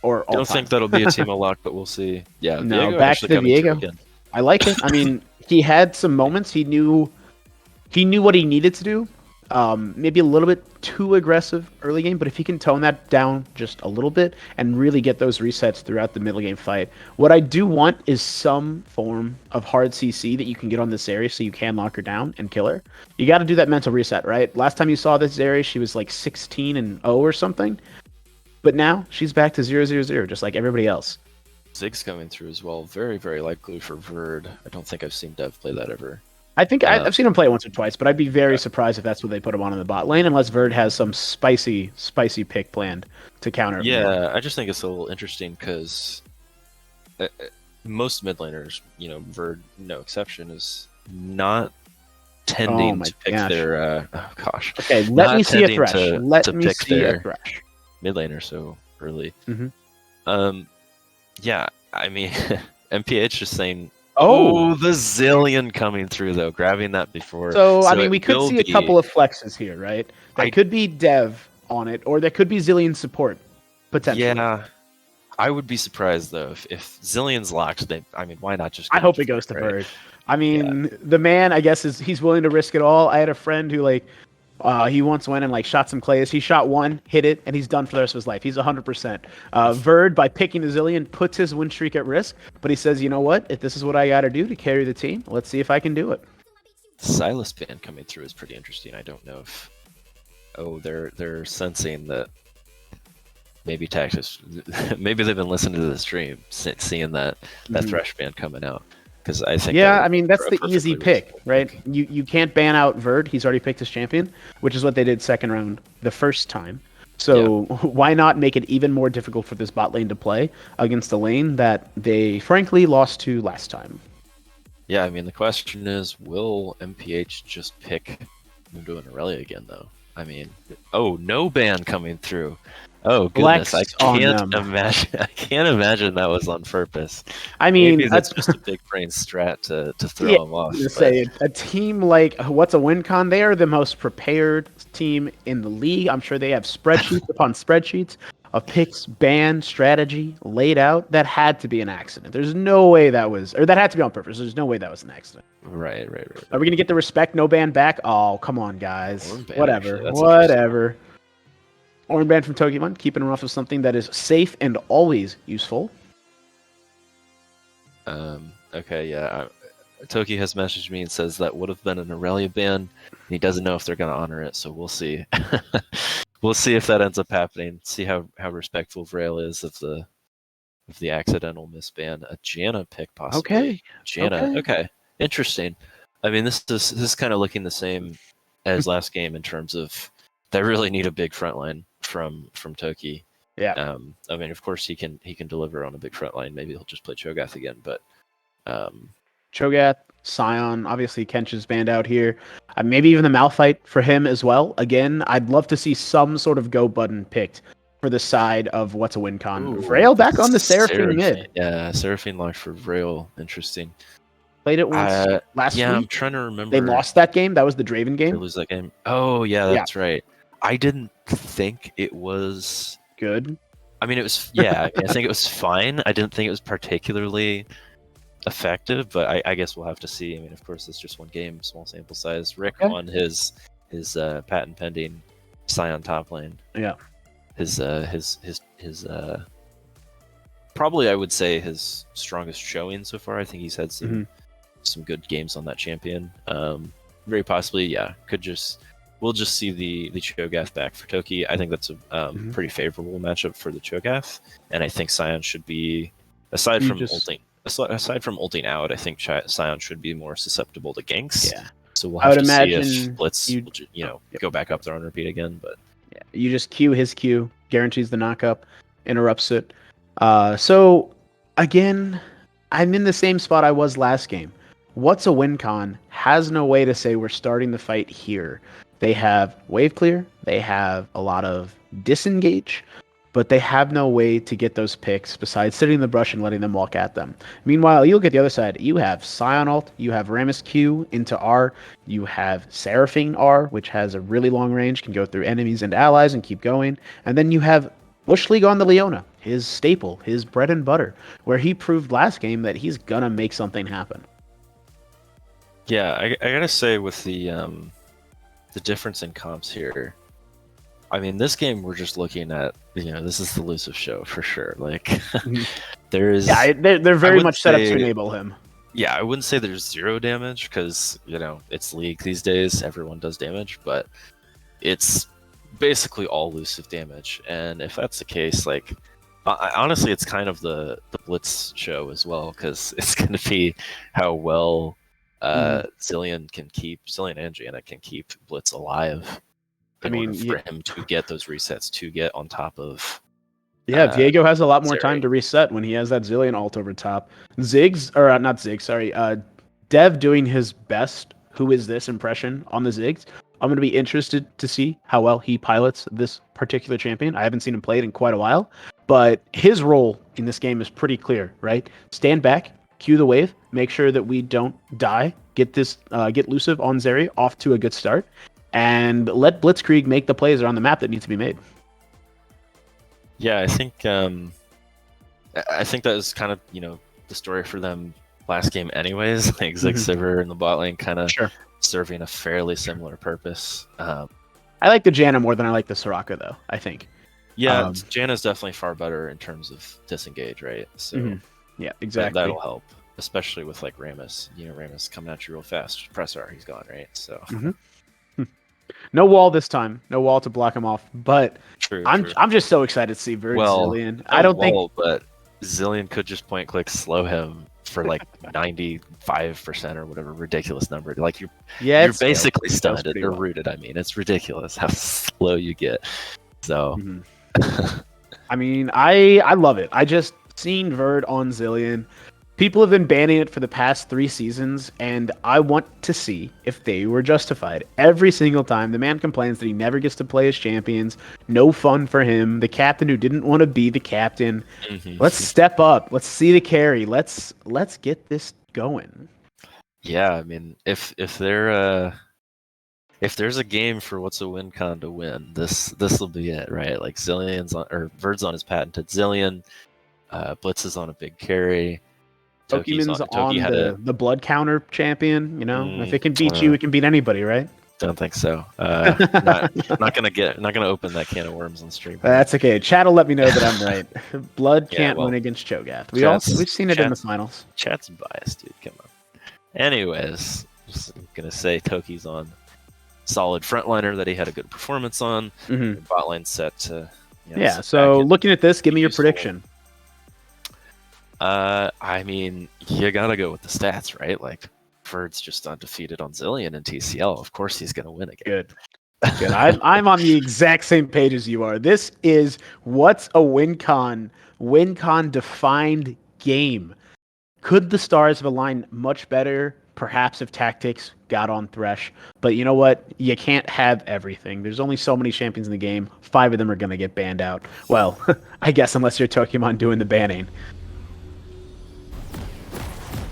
Or I don't think that'll be a team of lock, but we'll see. Yeah, no, Viego back to Viego. I like it. I mean, he had some moments. He knew what he needed to do. Maybe a little bit too aggressive early game, but if he can tone that down just a little bit and really get those resets throughout the middle game fight. What I do want is some form of hard CC that you can get on this area so you can lock her down and kill her. You got to do that mental reset, right? Last time you saw this area, she was like 16-0 or something. But now she's back to 0-0-0, just like everybody else. Zig's coming through as well. Very, very likely for Verd. I don't think I've seen Dev play that ever. I think I've seen him play it once or twice, but I'd be very surprised if that's what they put him on in the bot lane, unless Verd has some spicy pick planned to counter. Yeah, I just think it's a little interesting because most mid laners, Verd, no exception, is not tending to pick their. Oh gosh. Okay, let me see a Thresh. Let me see a Thresh. Mid laner so early. Mm-hmm. Yeah, I mean, MPH just saying. Oh, the Zillion coming through though, grabbing that before. So I mean, we could see a couple of flexes here, right? There could be Dev on it, or there could be Zillion support potentially. Yeah, I would be surprised though if Zillion's locked. I mean, why not just? I hope it goes to Bird. I mean, the man, I guess, he's willing to risk it all. I had a friend who he once went and shot some clays. He shot one, hit it, and he's done for the rest of his life. He's 100%. Verd, by picking the Zillion, puts his win streak at risk. But he says, you know what? If this is what I got to do to carry the team, let's see if I can do it. Silas ban coming through is pretty interesting. I don't know if they're sensing that maybe Taxis maybe they've been listening to the stream, seeing that Thresh ban coming out. Because I think I mean, that's the easy pick, right? You can't ban out Verd. He's already picked his champion, which is what they did second round the first time. So why not make it even more difficult for this bot lane to play against a lane that they frankly lost to last time? Yeah, I mean, the question is, will MPH just pick Mundo and Aurelia again, though? I mean, no ban coming through. Oh goodness, I can't imagine. I can't imagine that was on purpose. I mean, maybe that's just a big brain strat to throw him off. Say a team like What's a WinCon, they are the most prepared team in the league. I'm sure they have spreadsheets upon spreadsheets of picks, ban, strategy laid out. That had to be an accident. There's no way that had to be on purpose. There's no way that was an accident. Right. Are we gonna get the respect no ban back? Oh, come on, guys. Whatever. Orange ban from Tokuwan, keeping him off of something that is safe and always useful. Okay, yeah. Toki has messaged me and says that would have been an Aurelia ban, and he doesn't know if they're going to honor it, so we'll see. We'll see if that ends up happening. See how respectful Vrail is of the accidental misban. A Janna pick, possibly. Okay. Janna. Okay. Interesting. I mean, this is kind of looking the same as last game in terms of they really need a big front line from Toki. Yeah. I mean, of course he can deliver on a big front line. Maybe he'll just play Cho'Gath again, but Cho'Gath, Sion, obviously Kench's banned out here. Maybe even the Malphite for him as well. Again, I'd love to see some sort of go button picked for the side of What's a WinCon. Vrail back on the Seraphine mid. Yeah, Seraphine locked for Vrail. Interesting. Played it once last week. Yeah, I'm trying to remember. They lost that game. That was the Draven game. They lose that game. Oh, yeah, that's right. I didn't think it was good. I mean, it was, I think it was fine. I didn't think it was particularly effective, but I guess we'll have to see. I mean, of course, it's just one game, small sample size. Rick won his patent pending Scion top lane. Yeah. His probably, I would say, his strongest showing so far. I think he's had some good games on that champion. very possibly, yeah, we'll just see the Cho'Gath back for Toki. I think that's a pretty favorable matchup for the Cho'Gath, and I think Scion should be aside from ulting out. I think Scion should be more susceptible to ganks. Yeah. So we'll I have would to see if imagine Blitz, you go back up there on repeat again. But yeah, you just Q his Q, guarantees the knockup, interrupts it. So again, I'm in the same spot I was last game. What's a win con has no way to say we're starting the fight here. They have wave clear, they have a lot of disengage, but they have no way to get those picks besides sitting in the brush and letting them walk at them. Meanwhile, you look at the other side, you have Scion ult, you have Rammus Q into R, you have Seraphine R, which has a really long range, can go through enemies and allies and keep going, and then you have Bush League on the Leona, his staple, his bread and butter, where he proved last game that he's gonna make something happen. yeah, I gotta say with the difference in comps here. I mean, this game we're just looking at. This is the elusive show for sure. Like, there is. Yeah, they're very much set up to enable him. Yeah, I wouldn't say there's zero damage because it's League these days. Everyone does damage, but it's basically all elusive damage. And if that's the case, like, honestly, it's kind of the Blitz show as well because it's going to be how well Zillion and Janet can keep Blitz alive. For him to get those resets, to get on top of. Yeah, Diego has a lot more time to reset when he has that Zillion ult over top. Not Ziggs, sorry. Dev doing his best Who Is This impression on the Ziggs. I'm going to be interested to see how well he pilots this particular champion. I haven't seen him play it in quite a while, but his role in this game is pretty clear, right? Stand back, cue the wave, make sure that we don't die, get Luciv on Zeri off to a good start, and let Blitzkrieg make the plays around the map that need to be made. Yeah, I think that was kind of the story for them last game, anyways. Like Zig Sivir in the bot lane, kind of serving a fairly similar purpose. I like the Janna more than I like the Soraka, though. I think. Yeah, Janna's definitely far better in terms of disengage, right? So yeah, exactly. That'll help, especially with like Rammus. Rammus coming at you real fast. Press R, he's gone, right? So. No wall this time. No wall to block him off. But true. I'm just so excited to see Zillion. I don't think, but Zillion could just point click slow him for like 95% or whatever ridiculous number. Like you're basically stunned or rooted. I mean, it's ridiculous how slow you get. So, I mean, I love it. I just seen Verd on Zillion. People have been banning it for the past 3 seasons, and I want to see if they were justified. Every single time, the man complains that he never gets to play as champions. No fun for him. The captain who didn't want to be the captain. Let's step up. Let's see the carry. Let's get this going. Yeah, I mean, if there's a game for what's a win con to win, this will be it, right? Like Verd's on his patented Zillion, Blitz is on a big carry. Toki's on the blood counter champion. If it can beat you, it can beat anybody, right? Don't think so. Not gonna open that can of worms on stream. That's okay. Chat will let me know that I'm right. Blood can't win against Cho'Gath. We've seen it in the finals. Chat's biased, dude. Come on. Anyways, just gonna say Toki's on solid frontliner that he had a good performance on. Bot lane set to. So looking at this, give me your prediction. I mean, you gotta go with the stats, right? Like, Verd's just undefeated on Zillion and TCL. Of course, he's gonna win again. Good. I'm on the exact same page as you are. This is what's a win con defined game. Could the stars have aligned much better? Perhaps if tactics got on Thresh. But you know what? You can't have everything. There's only so many champions in the game. 5 of them are gonna get banned out. Well, I guess unless you're Pokemon doing the banning.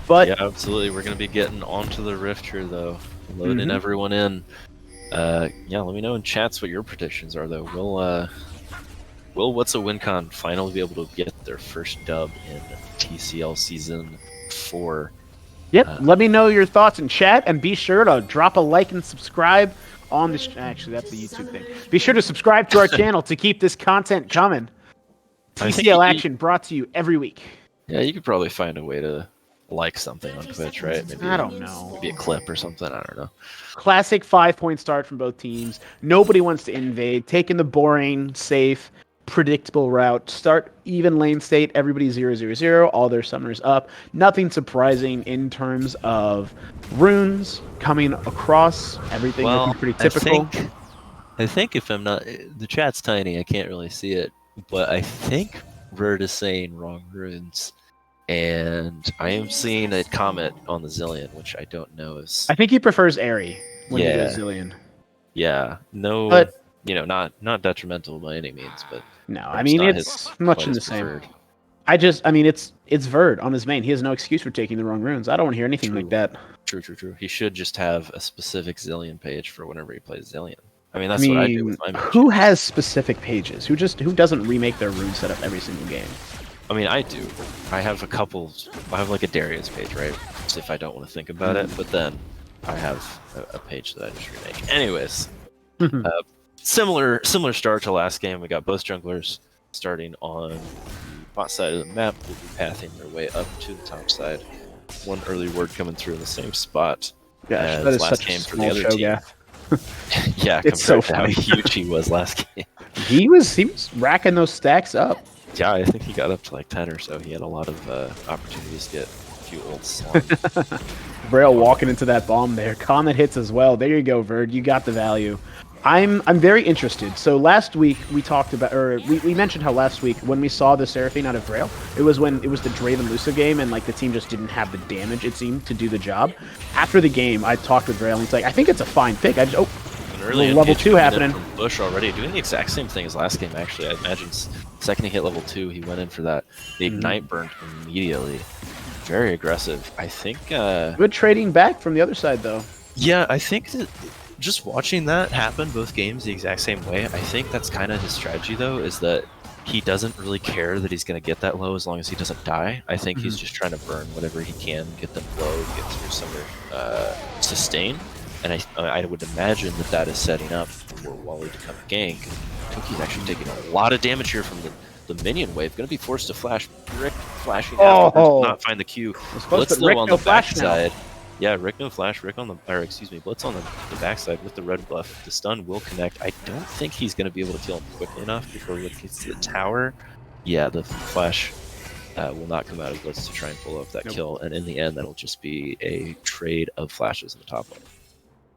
But yeah, absolutely. We're going to be getting onto the Rift here, though. Loading everyone in. Let me know in chats what your predictions are, though. Will What's a Win Con finally be able to get their first dub in TCL Season 4? Yep. Let me know your thoughts in chat, and be sure to drop a like and subscribe on this. Actually, that's the YouTube thing. Be sure to subscribe to our channel to keep this content coming. TCL action brought to you every week. Yeah, you could probably find a way to like something on Twitch, right? Maybe I don't know. Maybe a clip or something. I don't know. Classic 5-point start from both teams. Nobody wants to invade. Taking the boring, safe, predictable route. Start even lane state. Everybody 0-0-0. All their summoners up. Nothing surprising in terms of runes coming across. Everything looking pretty typical. I think if I'm not, the chat's tiny. I can't really see it, but I think Verd is saying wrong runes. And I am seeing a comment on the Zillion, which I don't know is. I think he prefers Airy when he Yeah. goes Zillion. Yeah, no, But not detrimental by any means, but no, I mean not it's his- much quite in the his same. preferred. I mean it's Verd on his main. He has no excuse for taking the wrong runes. I don't want to hear anything like that. True. He should just have a specific Zillion page for whenever he plays Zillion. I mean, that's what I do with my mage. Who has specific pages? Who doesn't remake their rune setup every single game? I mean, I do. I have a couple. I have like a Darius page, right? Just if I don't want to think about it, but then I have a page that I just remake. Anyways, similar start to last game. We got both junglers starting on the bot side of the map. Will be pathing their way up to the top side. One early word coming through in the same spot. Gosh, that is last such game a for the small other show, team. Gaff. Yeah, It's so compared to funny. how huge he was last game. He was racking those stacks up. Yeah, I think he got up to like 10 or so. He had a lot of opportunities to get a few ults on. Braille walking into that bomb there. Comet hits as well. There you go, Verd. You got the value. I'm very interested. So last week we talked about, or we mentioned how last week when we saw the Seraphine out of Braille, it was the Draven Lucio game, and like the team just didn't have the damage it seemed to do the job. After the game, I talked with Braille, and he's like, I think it's a fine pick. I just Early level 2 happening. Bush already doing the exact same thing as last game. Actually, I imagine second he hit level 2, he went in for that. The ignite burned immediately. Very aggressive. I think. Good trading back from the other side though. Yeah, I think that just watching that happen both games the exact same way. I think that's kind of his strategy though. Is that he doesn't really care that he's going to get that low as long as he doesn't die. I think he's just trying to burn whatever he can, get them low, get through some sustain. And I would imagine that is setting up for Wally to come gank. Toki's actually taking a lot of damage here from the minion wave. Going to be forced to flash. Rick flashing after not find the Q. Blitz though on the backside. Yeah, Rick no flash. Blitz on the backside with the red buff. The stun will connect. I don't think he's going to be able to kill him quickly enough before Rick gets to the tower. Yeah, the flash will not come out of Blitz to try and pull up that kill. And in the end, that'll just be a trade of flashes in the top lane.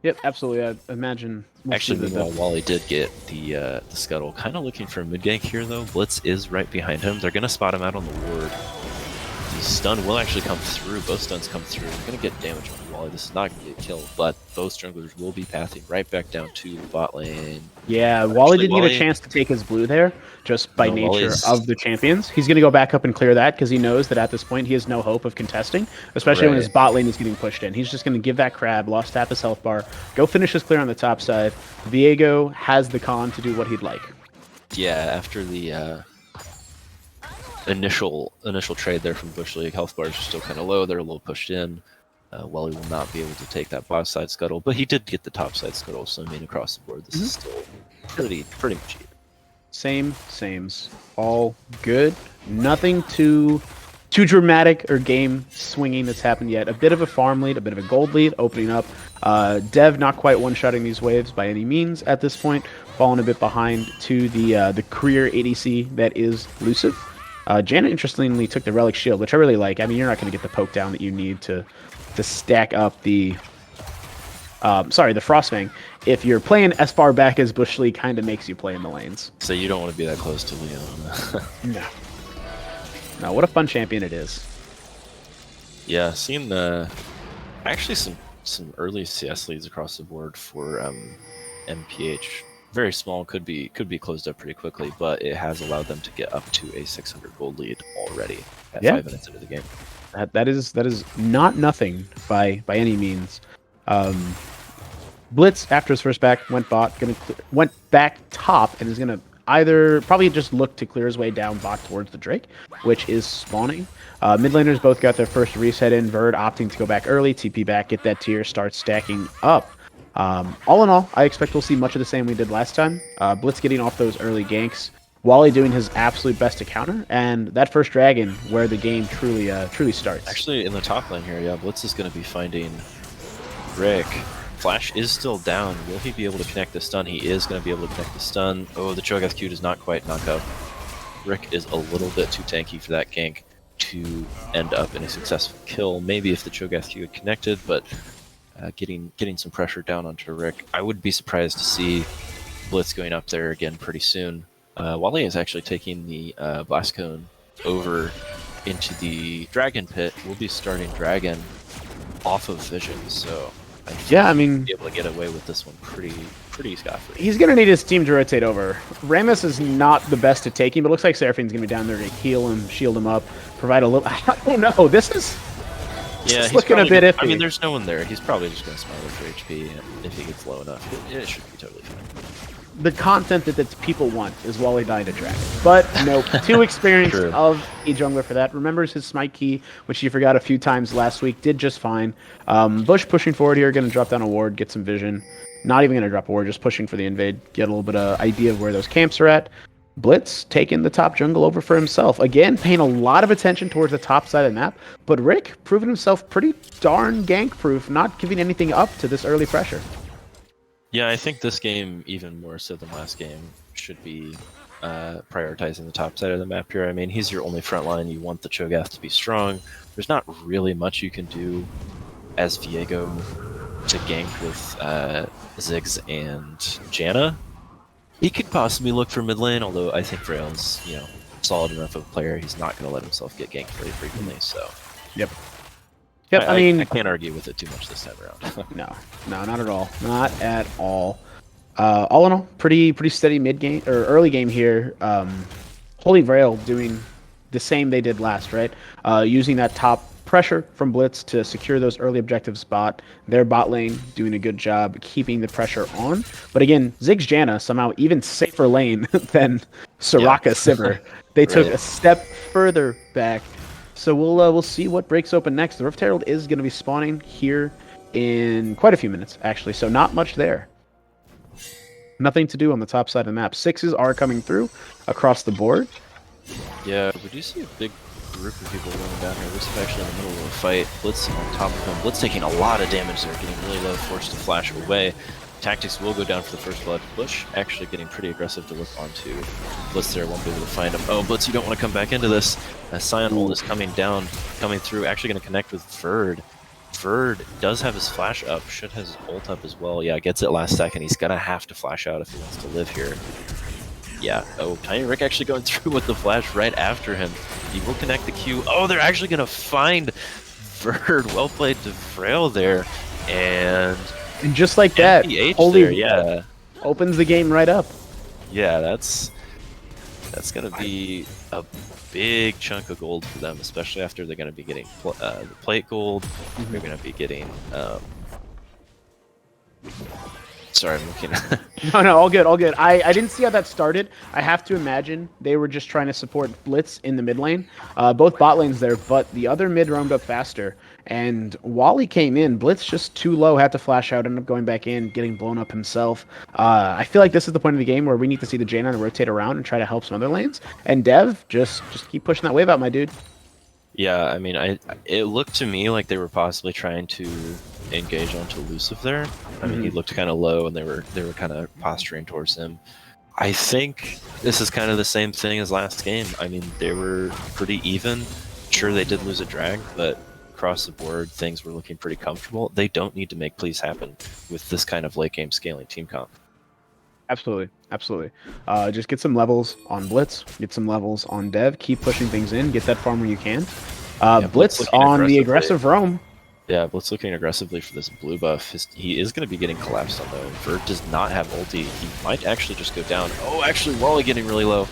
Yep, absolutely. I imagine. Actually, meanwhile, Wally did get the scuttle. Kind of looking for a mid gank here, though. Blitz is right behind him. They're going to spot him out on the ward. The stun will actually come through. Both stuns come through. They're going to get damage on Wally. This is not going to be a kill, but both junglers will be pathing right back down to the bot lane. Yeah, Wally didn't get a chance to take his blue there, just by nature of the champions. He's going to go back up and clear that because he knows that at this point he has no hope of contesting, especially when his bot lane is getting pushed in. He's just going to give that crab, lost half his health bar, go finish his clear on the top side. Viego has the con to do what he'd like. Yeah, after the initial trade there from Bush League, health bars are still kind of low. They're a little pushed in. Wally will not be able to take that bottom side scuttle, but he did get the top side scuttle, so I mean across the board, this is still pretty much even. Sames. All good. Nothing too dramatic or game swinging that's happened yet. A bit of a farm lead, a bit of a gold lead opening up. Dev not quite one-shotting these waves by any means at this point, falling a bit behind to the career ADC that is Luciv. Janet interestingly took the Relic Shield, which I really like. I mean, you're not going to get the poke down that you need to stack up the Frostfang. If you're playing S-Bar back as Bush League, kind of makes you play in the lanes. So you don't want to be that close to Leon. No, what a fun champion it is. Yeah, seeing actually some early CS leads across the board for MPH. Very small, could be closed up pretty quickly, but it has allowed them to get up to a 600 gold lead already at 5 minutes into the game. That is not nothing by any means. Blitz after his first back went back top and is gonna either probably just look to clear his way down bot towards the Drake, which is spawning. Mid laners both got their first reset in. Verd opting to go back early, TP back, get that tier, start stacking up. All in all, I expect we'll see much of the same we did last time. Blitz getting off those early ganks. Wally doing his absolute best to counter, and that first dragon where the game truly starts. Actually, in the top lane here, yeah, Blitz is going to be finding Rick. Flash is still down. Will he be able to connect the stun? He is going to be able to connect the stun. Oh, the Cho'Gath Q does not quite knock up. Rick is a little bit too tanky for that gank to end up in a successful kill. Maybe if the Cho'Gath Q had connected, but getting some pressure down onto Rick. I would be surprised to see Blitz going up there again pretty soon. Wally is actually taking the Blast Cone over into the Dragon Pit. We'll be starting Dragon off of Vision, so I mean, be able to get away with this one pretty scot-free. He's going to need his team to rotate over. Rammus is not the best at taking, but it looks like Seraphine's going to be down there to heal him, shield him up, provide a little... I don't know. This is he's looking a bit iffy. I mean, there's no one there. He's probably just going to smile for HP, and if he gets low enough, it should be totally fine. The content that the people want is Wally dying to Dragon. But nope, too experienced of a jungler for that. Remembers his smite key, which he forgot a few times last week, did just fine. Bush pushing forward here, going to drop down a ward, get some vision. Not even going to drop a ward, just pushing for the invade, get a little bit of idea of where those camps are at. Blitz taking the top jungle over for himself. Again, paying a lot of attention towards the top side of the map, but Rick proving himself pretty darn gank-proof, not giving anything up to this early pressure. Yeah, I think this game, even more so than last game, should be prioritizing the top side of the map here. I mean, he's your only front line. You want the Cho'Gath to be strong. There's not really much you can do as Viego to gank with Ziggs and Janna. He could possibly look for mid lane, although I think Vrail's, solid enough of a player. He's not going to let himself get ganked very frequently, so... Yep. I mean, I can't argue with it too much this time around. No, not at all. Not at all. All in all, pretty steady mid game or early game here. Holy Grail doing the same they did last, right? Using that top pressure from Blitz to secure those early objective spot. Their bot lane doing a good job keeping the pressure on. But again, Ziggs Janna somehow even safer lane than Soraka Sivir. They took a step further back. So we'll see what breaks open next. The Rift Herald is going to be spawning here in quite a few minutes, actually. So not much there. Nothing to do on the top side of the map. Sixes are coming through across the board. Yeah, we do see a big group of people going down here. This is actually in the middle of a fight. Blitz on top of him. Blitz taking a lot of damage there, getting really low, forced to flash away. Tactics will go down for the first blood. Bush actually getting pretty aggressive to look onto Blitz there. Won't be able to find him. Oh, Blitz, you don't want to come back into this. Scion ult is coming through. Actually going to connect with Verd. Verd does have his flash up. Should have his ult up as well. Yeah, gets it last second. He's going to have to flash out if he wants to live here. Yeah. Oh, Tiny Rick actually going through with the flash right after him. He will connect the Q. Oh, they're actually going to find Verd. Well played to Frail there. And just like that, MPH Holy there, yeah, opens the game right up. Yeah, that's going to be a big chunk of gold for them, especially after they're going to be getting the plate gold. They're going to be getting... Sorry, I'm looking. No, all good, all good. I didn't see how that started. I have to imagine they were just trying to support Blitz in the mid lane. Both bot lanes there, but the other mid roamed up faster. And Wally came in. Blitz just too low, had to flash out, ended up going back in, getting blown up himself. I feel like this is the point of the game where we need to see the Jaina rotate around and try to help some other lanes. And Dev, just keep pushing that wave out, my dude. Yeah, I mean, it looked to me like they were possibly trying to engage onto Elusive there. I mean, he looked kind of low, and they were kind of posturing towards him. I think this is kind of the same thing as last game. I mean, they were pretty even. Sure, they did lose a drag, but across the board, things were looking pretty comfortable. They don't need to make plays happen with this kind of late game scaling team comp. Absolutely, absolutely. Just get some levels on Blitz, get some levels on Dev, keep pushing things in, get that farm where you can. Blitz on the aggressive roam. Yeah, Blitz looking aggressively for this blue buff. He is going to be getting collapsed on though. Verd does not have ulti. He might actually just go down. Oh, actually, Wally getting really low.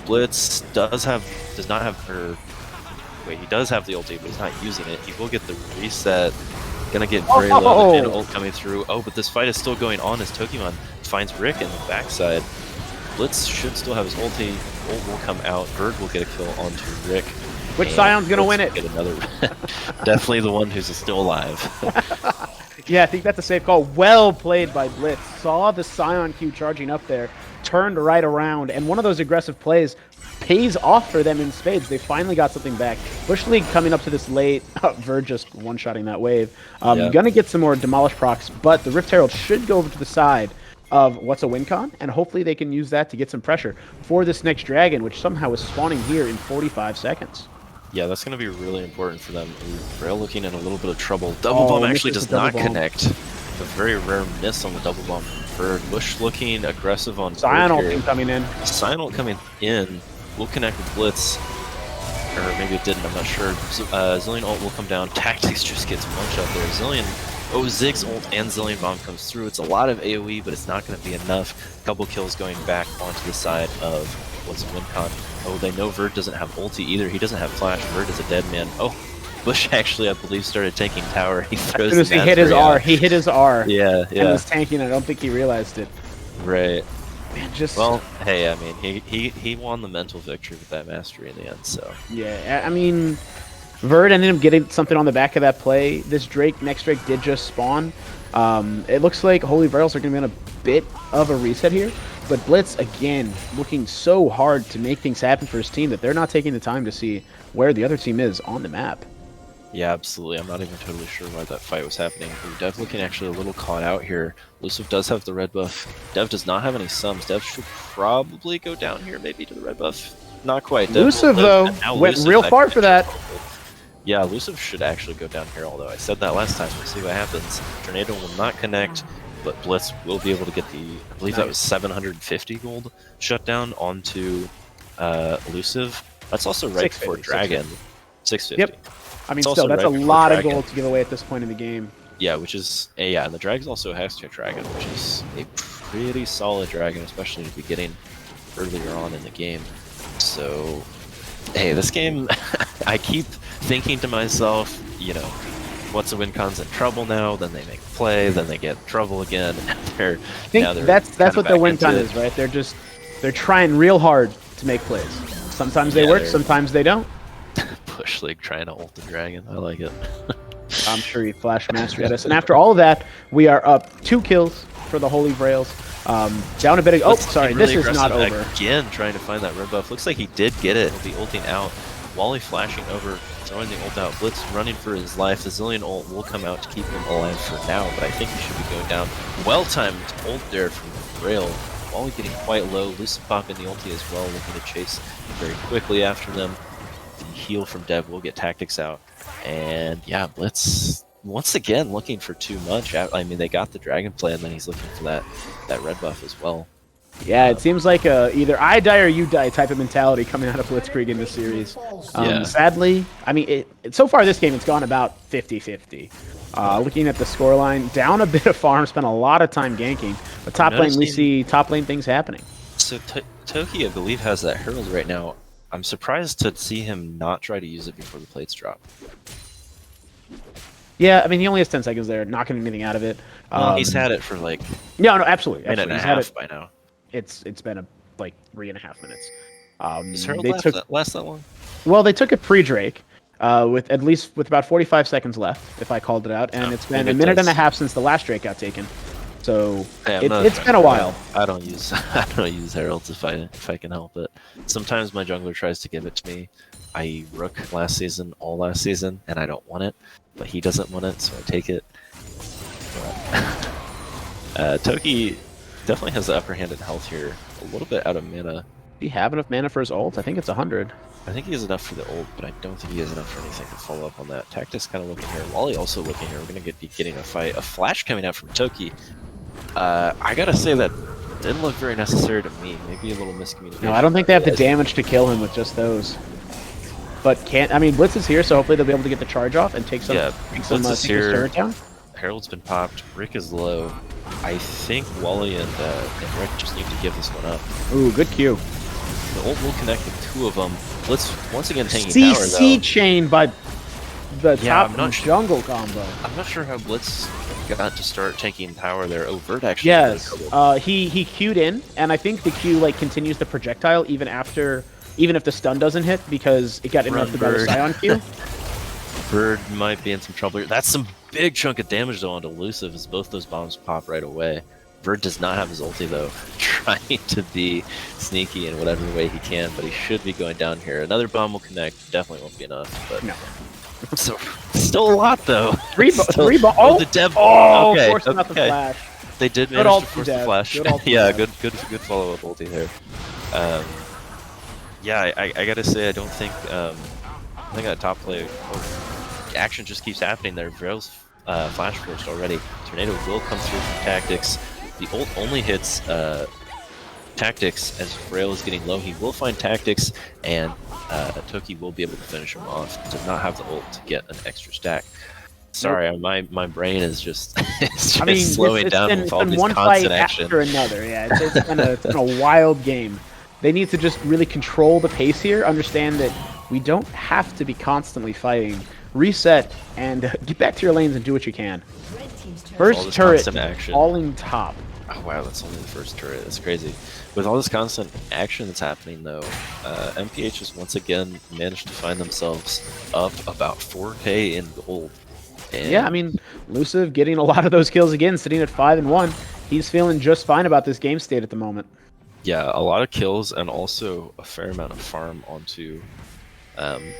Blitz does not have her. Wait, he does have the ulti, but he's not using it. He will get the reset. Gonna get very low. And ult coming through. Oh, but this fight is still going on as Tokimon finds Rick in the backside. Blitz should still have his ulti. Ult will come out. Verd will get a kill onto Rick. Which Scion's gonna win it? Get another. Definitely the one who's still alive. Yeah, I think that's a safe call. Well played by Blitz. Saw the Scion Q charging up there, turned right around, and one of those aggressive plays pays off for them in spades. They finally got something back. Bush League coming up to this late. Ver just one-shotting that wave. Gonna get some more Demolish procs, but the Rift Herald should go over to the side of What's a Win Con, and hopefully they can use that to get some pressure for this next Dragon, which somehow is spawning here in 45 seconds. Yeah, that's going to be really important for them. Rail looking in a little bit of trouble. Double bomb actually does not connect. A very rare miss on the double bomb from Bird. Bush looking aggressive on Scion ult coming in. Scion ult coming in. Will connect with Blitz. Or maybe it didn't, I'm not sure. Zillion ult will come down. Tactics just gets one shot there. Zillion, Zig's ult and Zillion bomb comes through. It's a lot of AoE, but it's not going to be enough. Couple kills going back onto the side of What's a Win Con. Oh, they know Verd doesn't have ulti either. He doesn't have flash. Verd is a dead man. Oh, Bush actually, I believe, started taking tower. He throws as soon as he hit his R. He hit his R. Yeah. And was tanking. I don't think he realized it. Right. Man, just... Well, hey, I mean, he won the mental victory with that mastery in the end, so... Yeah, I mean, Verd ended up getting something on the back of that play. This next Drake did just spawn. It looks like Holy Grails are going to be on a bit of a reset here. But Blitz, again, looking so hard to make things happen for his team that they're not taking the time to see where the other team is on the map. Yeah, absolutely. I'm not even totally sure why that fight was happening. Ooh, Dev looking actually a little caught out here. Luciv does have the red buff. Dev does not have any sums. Dev should probably go down here maybe to the red buff. Not quite. Luciv, though, went real far for that. Yeah, Luciv should actually go down here, although I said that last time. We'll see what happens. Tornado will not connect. But Blitz will be able to get the, I believe that was 750 gold shutdown onto Elusive. That's also right for Dragon. 650. Yep. I mean, still, that's a lot of gold to give away at this point in the game. Yeah, which is, yeah, and the Dragon's also a Hextech Dragon, which is a pretty solid Dragon, especially to be getting earlier on in the game. So, hey, this game, I keep thinking to myself, you know, What's a Win Con's in trouble now, then they make a play, then they get in trouble again, and they're that's what the Win Con is, right? They're trying real hard to make plays. Sometimes they work, sometimes they don't. Bush League trying to ult the Dragon, I like it. I'm sure he flash mastery at us. And after all of that, we are up 2 kills for the Holy Grails. Down a bit. Oh, sorry, really this is not over. Again, trying to find that red buff. Looks like he did get it. He'll be ulting out. Wally flashing over, throwing the ult out. Blitz running for his life. The Zillion ult will come out to keep him alive for now, but I think he should be going down. Well-timed ult there from Grail. Wally getting quite low. Lucid popping the ulti as well, looking to chase very quickly after them. The heal from Dev will get tactics out. And yeah, Blitz once again looking for too much. I mean, they got the Dragon play, and then he's looking for that red buff as well. Yeah, it seems like either I die or you die type of mentality coming out of Blitzkrieg in this series. Sadly, I mean, so far this game, it's gone about 50-50. Looking at the scoreline, down a bit of farm, spent a lot of time ganking. But top lane, we see top lane things happening. So Toki, I believe, has that Herald right now. I'm surprised to see him not try to use it before the plates drop. Yeah, I mean, he only has 10 seconds there, not getting anything out of it. He's had it for like... No, absolutely. A minute and a half by now. It's been like 3.5 minutes. Does Herald last that long? Well, they took a pre-Drake with about 45 seconds left, if I called it out, and it's been a minute and a half since the last Drake got taken. So it's been a while. I don't use Heralds if I can help it. Sometimes my jungler tries to give it to me. I Rook all last season, and I don't want it, but he doesn't want it, so I take it. Toki definitely has the upper hand in health here. A little bit out of mana. Do he have enough mana for his ult? I think it's 100. I think he has enough for the ult, but I don't think he has enough for anything to follow up on that. Tactics kind of looking here. Wally also looking here. We're going to be getting a fight. A flash coming out from Toki. I gotta say that didn't look very necessary to me. Maybe a little miscommunication. No, I don't think they have the damage to kill him with just those. But I mean, Blitz is here, so hopefully they'll be able to get the charge off and take some. Yeah, Blitz is here. Herald's been popped. Rick is low. I think Wally and Rick just need to give this one up. Ooh, good Q. The ult will connect with 2 of them. Blitz once again taking tower though. CC chain by the top jungle combo. I'm not sure how Blitz got to start taking tower there. Verd actually. Yes, he Q'd in, and I think the Q like continues the projectile even if the stun doesn't hit because it got interrupted by the Scion Q. Bird might be in some trouble here. That's some big chunk of damage though onto Elusive as both those bombs pop right away. Verd does not have his ulti though, trying to be sneaky in whatever way he can, but he should be going down here. Another bomb will connect, definitely won't be enough, but No. so still a lot though. Three bombs. Oh, the Dev. Oh, okay, forcing out the okay. flash. They did Good manage ult to from force the Dev. flash. Good ult from Yeah, Dev. good follow-up ulti there. Yeah, I gotta say I don't think I think that top play action just keeps happening there. Vrail's flash forced already. Tornado will come through from tactics. The ult only hits tactics as Vrail is getting low. He will find tactics, and Toki will be able to finish him off. Does not have the ult to get an extra stack. Sorry, my brain is just, it's just slowing down with all these one constant fight action. after another. Yeah, it's been a wild game. They need to just really control the pace here. Understand that we don't have to be constantly fighting. Reset and get back to your lanes and do what you can. First turret falling top. Oh wow, that's only the first turret. That's crazy. With all this constant action that's happening though, MPH has once again managed to find themselves up about 4k in gold. And yeah, I mean, Elusive getting a lot of those kills again, sitting at 5-1. He's feeling just fine about this game state at the moment. yeah, a lot of kills and also a fair amount of farm onto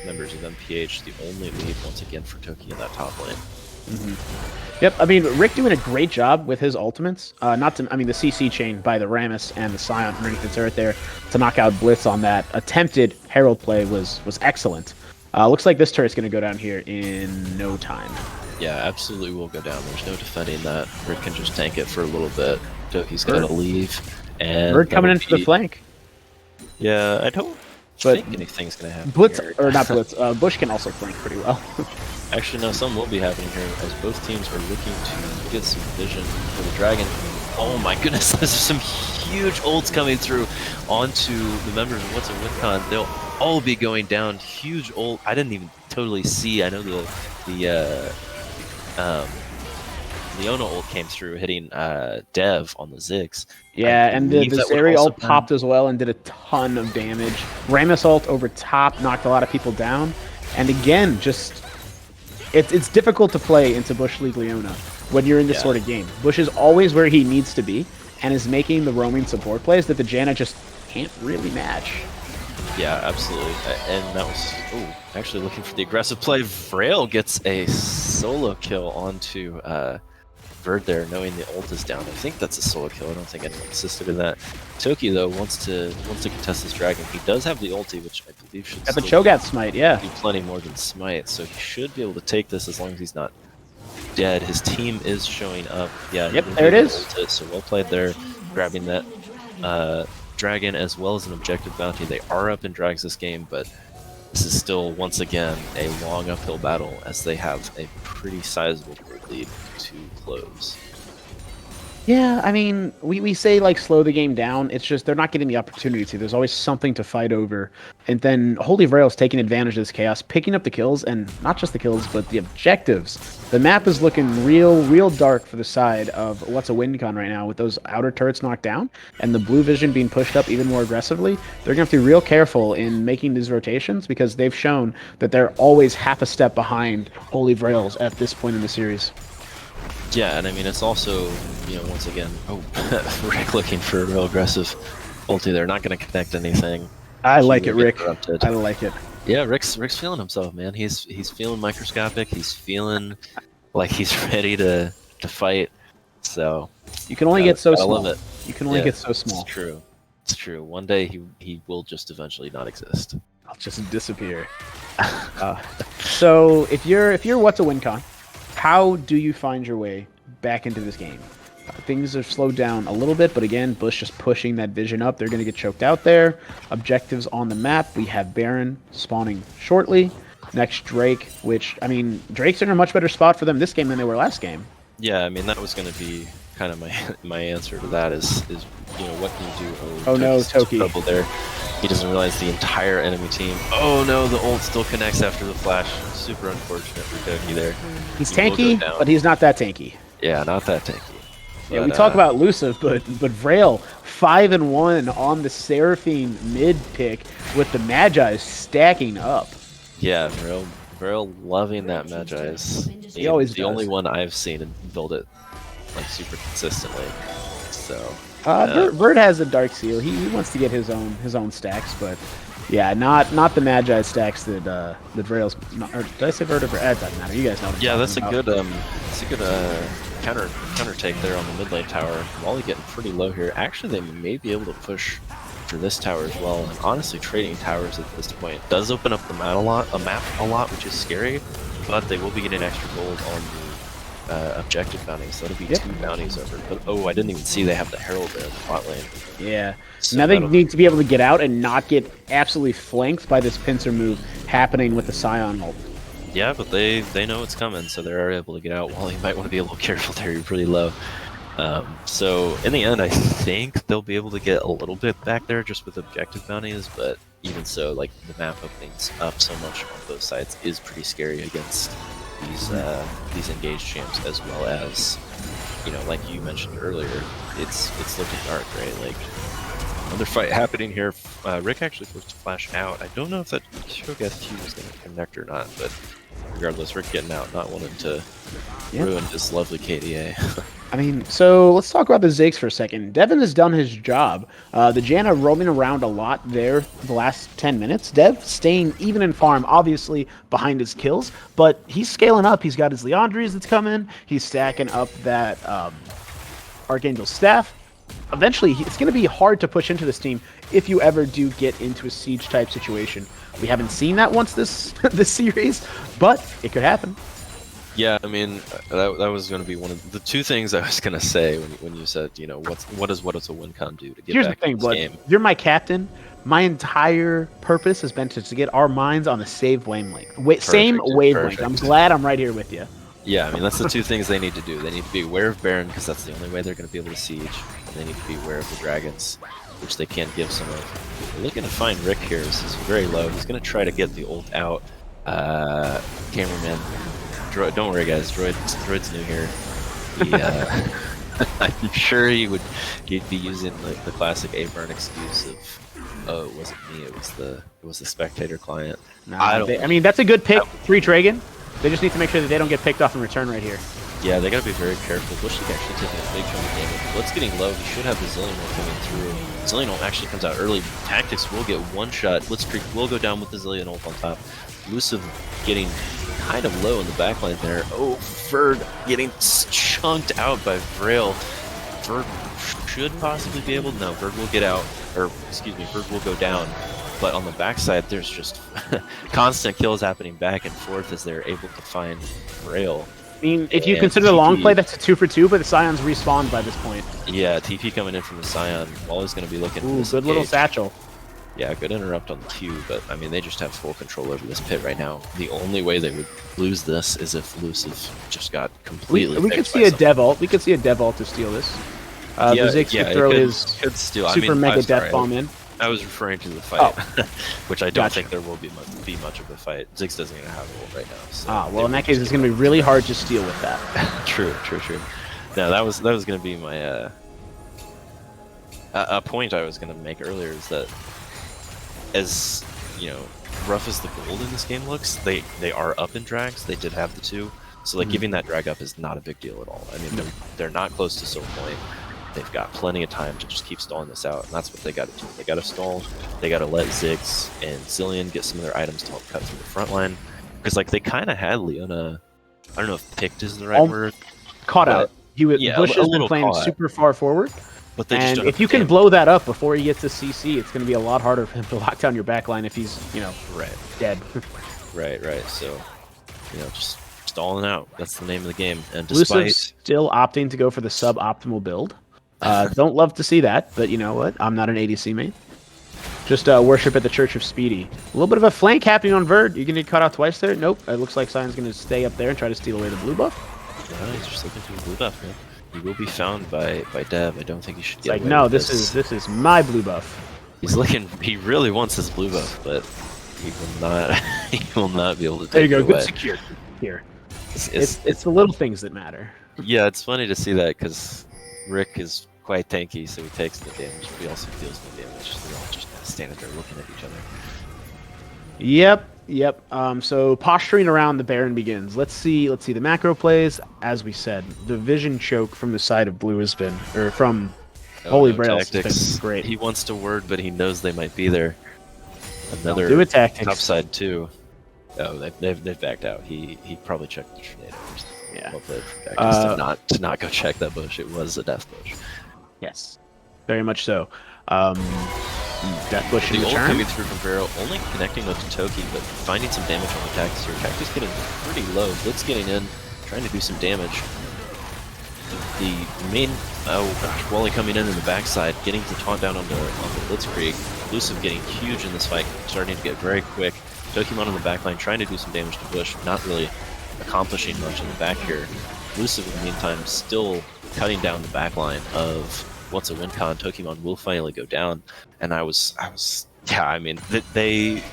members of MPH. The only lead once again for Toki in that top lane. Yep, I mean, Rick doing a great job with his ultimates. I mean, the CC chain by the Rammus and the Scion underneath the turret there to knock out Blitz on that attempted Herald play was excellent. Looks like this turret's going to go down here in no time. Yeah, absolutely will go down. There's no defending that. Rick can just tank it for a little bit. Toki's got to leave. And Bird coming in for the flank. Yeah, I don't think anything's going to happen Blitz, here. or not Blitz, Bush can also flank pretty well. Actually, no, some will be happening here as both teams are looking to get some vision for the Dragon. Oh my goodness, there's some huge ults coming through onto the members of What's a WinCon. They'll all be going down. Huge ult. I didn't even totally see. I know the Leona ult came through, hitting Dev on the Ziggs. Yeah, and the Zeri ult popped as well and did a ton of damage. Rammus ult over top knocked a lot of people down. And again, just it's difficult to play into Bush League Leona when you're in this sort of game. Bush is always where he needs to be and is making the roaming support plays that the Janna just can't really match. Yeah, absolutely. And that was actually looking for the aggressive play. Vrail gets a solo kill onto Bird there, knowing the ult is down. I think that's a solo kill. I don't think anyone assisted in that. Toki though wants to contest this dragon. He does have the ulti, which I believe should Got the Cho'Gath smite, yeah. Be plenty more than smite, so he should be able to take this as long as he's not dead. His team is showing up. Yeah. Yep, there it is. So well played there, grabbing that dragon as well as an objective bounty. They are up in drags this game, but this is still once again a long uphill battle as they have a pretty sizable lead to close. Yeah, I mean, we say like slow the game down. It's just they're not getting the opportunity to. There's always something to fight over. And then Holy Vrail's taking advantage of this chaos, picking up the kills, and not just the kills, but the objectives. The map is looking real dark for the side of What's a WinCon right now with those outer turrets knocked down and the blue vision being pushed up even more aggressively. They're going to have to be real careful in making these rotations because they've shown that they're always half a step behind Holy Vrails at this point in the series. Yeah, and I mean, it's also, once again, Rick looking for a real aggressive ulti. They're not going to connect anything. I like it, Rick. I like it. Yeah, Rick's feeling himself, man. He's feeling microscopic. He's feeling like he's ready to fight. So you can only get so small. I love it. You can only get so small. It's true. It's true. One day he will just eventually not exist. I'll just disappear. So if you're What's a WinCon, how do you find your way back into this game? Things have slowed down a little bit, but again, Bush just pushing that vision up. They're going to get choked out there. Objectives on the map. We have Baron spawning shortly. Next, Drake, which, I mean, Drake's in a much better spot for them this game than they were last game. Yeah, I mean, that was going to be kind of my answer to that is what can you do? Oh no, Toki. Trouble there. He doesn't realize the entire enemy team. Oh no, the ult still connects after the flash. Super unfortunate for Toki there. He's tanky, but he's not that tanky. Yeah, not that tanky. But, yeah, we talk about elusive, but Vrail 5-1 on the Seraphine mid pick with the Magi stacking up. Yeah, Varel loving that Magi's. He always the only does. one I've seen and build it like super consistently. So Bird has a Dark Seal. He wants to get his own stacks, but yeah, not the Magi stacks that Varel's. Or did I say Bird or Bird? It doesn't matter. You guys know what I'm yeah, talking about. that's a good counter take there on the mid lane tower. Wally getting pretty low here. Actually, they may be able to push for this tower as well. And honestly, trading towers at this point does open up the map a lot, which is scary. But they will be getting extra gold on the objective bounties. So that'll be 2 bounties over. But oh, I didn't even see they have the Herald there in the bot lane. Yeah. So now they need to be able to get out and not get absolutely flanked by this pincer move happening with the Scion ult. Yeah, but they know it's coming, so they're able to get out. Wally might want to be a little careful there. You're pretty low. So in the end, I think they'll be able to get a little bit back there just with objective bounties, but even so, like the map openings up so much on both sides is pretty scary against these engaged champs, as well as, you know, like you mentioned earlier, it's looking dark, right? Like another fight happening here. Rick actually forced to flash out. I don't know if that Cho'Gath Q was going to connect or not, but regardless, Rick getting out, not wanting to ruin his lovely KDA. I mean, so let's talk about the Ziggs for a second. Devin has done his job. The Janna roaming around a lot there the last 10 minutes. Dev staying even in farm, obviously behind his kills, but he's scaling up. He's got his Leandries that's coming. He's stacking up that Archangel Staff. Eventually, it's going to be hard to push into this team if you ever do get into a siege type situation. We haven't seen that once this series, but it could happen. Yeah, I mean, that was going to be one of the 2 things I was going to say when you said, you know, what does a WinCon do to get Here's back the thing, in this Blood. game? You're my captain. My entire purpose has been to get our minds on the same wavelength. Same wavelength. Perfect. I'm glad I'm right here with you. Yeah, I mean, that's the 2 things they need to do. They need to be aware of Baron, because that's the only way they're going to be able to siege, and they need to be aware of the dragons, which they can't give some of. We're looking to find Rick here. This is very low. He's going to try to get the ult out. Cameraman. Don't worry, guys. Droid's new here. I'm sure he'd be using like the classic A-burn excuse of, oh, it wasn't me. It was the spectator client. I mean, that's a good pick. 3 Dragon. They just need to make sure that they don't get picked off in return right here. Yeah, they gotta be very careful. Bushlick actually taking a big chunk of damage. Blitz's getting low. He should have the Zillion ult coming through. Zillion ult actually comes out early. Tactics will get one shot. Blitzkrieg will go down with the Zillion ult on top. Elusive getting kind of low in the backline there. Oh, Verd getting chunked out by Vrail. Verd should possibly be able. No, Verd will get out. Or, excuse me, Verd will go down. But on the backside, there's just constant kills happening back and forth as they're able to find Vrail. I mean, if you consider the long play, that's a 2 for 2, but the Scion's respawned by this point. Yeah, TP coming in from the Scion. Wally's going to be looking for this good little engage. satchel. Yeah, good interrupt on the Q, but I mean, they just have full control over this pit right now. The only way they would lose this is if Elusive just got completely We could see a dev ult. We could see a dev ult to steal this. The Ziggs could throw his super mega death bomb in. I was referring to the fight, which I don't think there will be much of a fight. Ziggs doesn't even have a ult right now. So well, in that case, it's going to be really hard to steal with that. True. No, that was going to be my a point I was going to make earlier, is that as you know, rough as the gold in this game looks, they are up in drags. They did have the 2, so like giving that drag up is not a big deal at all. I mean, they're not close to soul point. They've got plenty of time to just keep stalling this out, and that's what they got to do. They got to stall. They got to let Ziggs and Zillion get some of their items to help cut through the front line, because like they kind of had Leona. I don't know if picked is the right word. Caught out. Bush has been playing super far forward. But they and if you can blow that up before he gets to CC, it's going to be a lot harder for him to lock down your backline if he's, dead. Right. So, just stalling out. That's the name of the game. And despite Elusive's still opting to go for the sub-optimal build. Don't love to see that, but you know what? I'm not an ADC main. Just worship at the Church of Speedy. A little bit of a flank happening on Verd. You going to get caught out twice there? Nope. It looks like Sion's going to stay up there and try to steal away the blue buff. Yeah, he's just looking for the blue buff, man. He will be found by Dev. I don't think he should get away no, with this is my blue buff. He's looking. He really wants his blue buff, but he will not. He will not be able to take there you go. it away. Good secure here. It's the little things that matter. Yeah, it's funny to see that because Rick is quite tanky, so he takes the damage, but he also deals the damage. They're all just standing there looking at each other. Yep. Yep. So posturing around the Baron begins. Let's see the macro plays. As we said, the vision choke from the side of blue has been, or from Holy Grails has been great. He wants to word, but he knows they might be there. Another do it, tactics. top side too. Oh, they've backed out. He probably checked the tornado first. Yeah. Well played for Cactus to not go check that bush. It was a death bush. Yes, very much so. Death bush in the ult return. coming through from Vero, only connecting with Toki, but finding some damage on the Cactus here. Cactus getting pretty low. Blitz getting in, trying to do some damage. The main Wally coming in the backside, getting to taunt down on the Blitzkrieg. Elusive getting huge in this fight, starting to get very quick. Pokemon on the backline trying to do some damage to Bush, not really accomplishing much in the back here. Elusive in the meantime still cutting down the backline of what's a win con. Pokemon will finally go down, and I was I mean they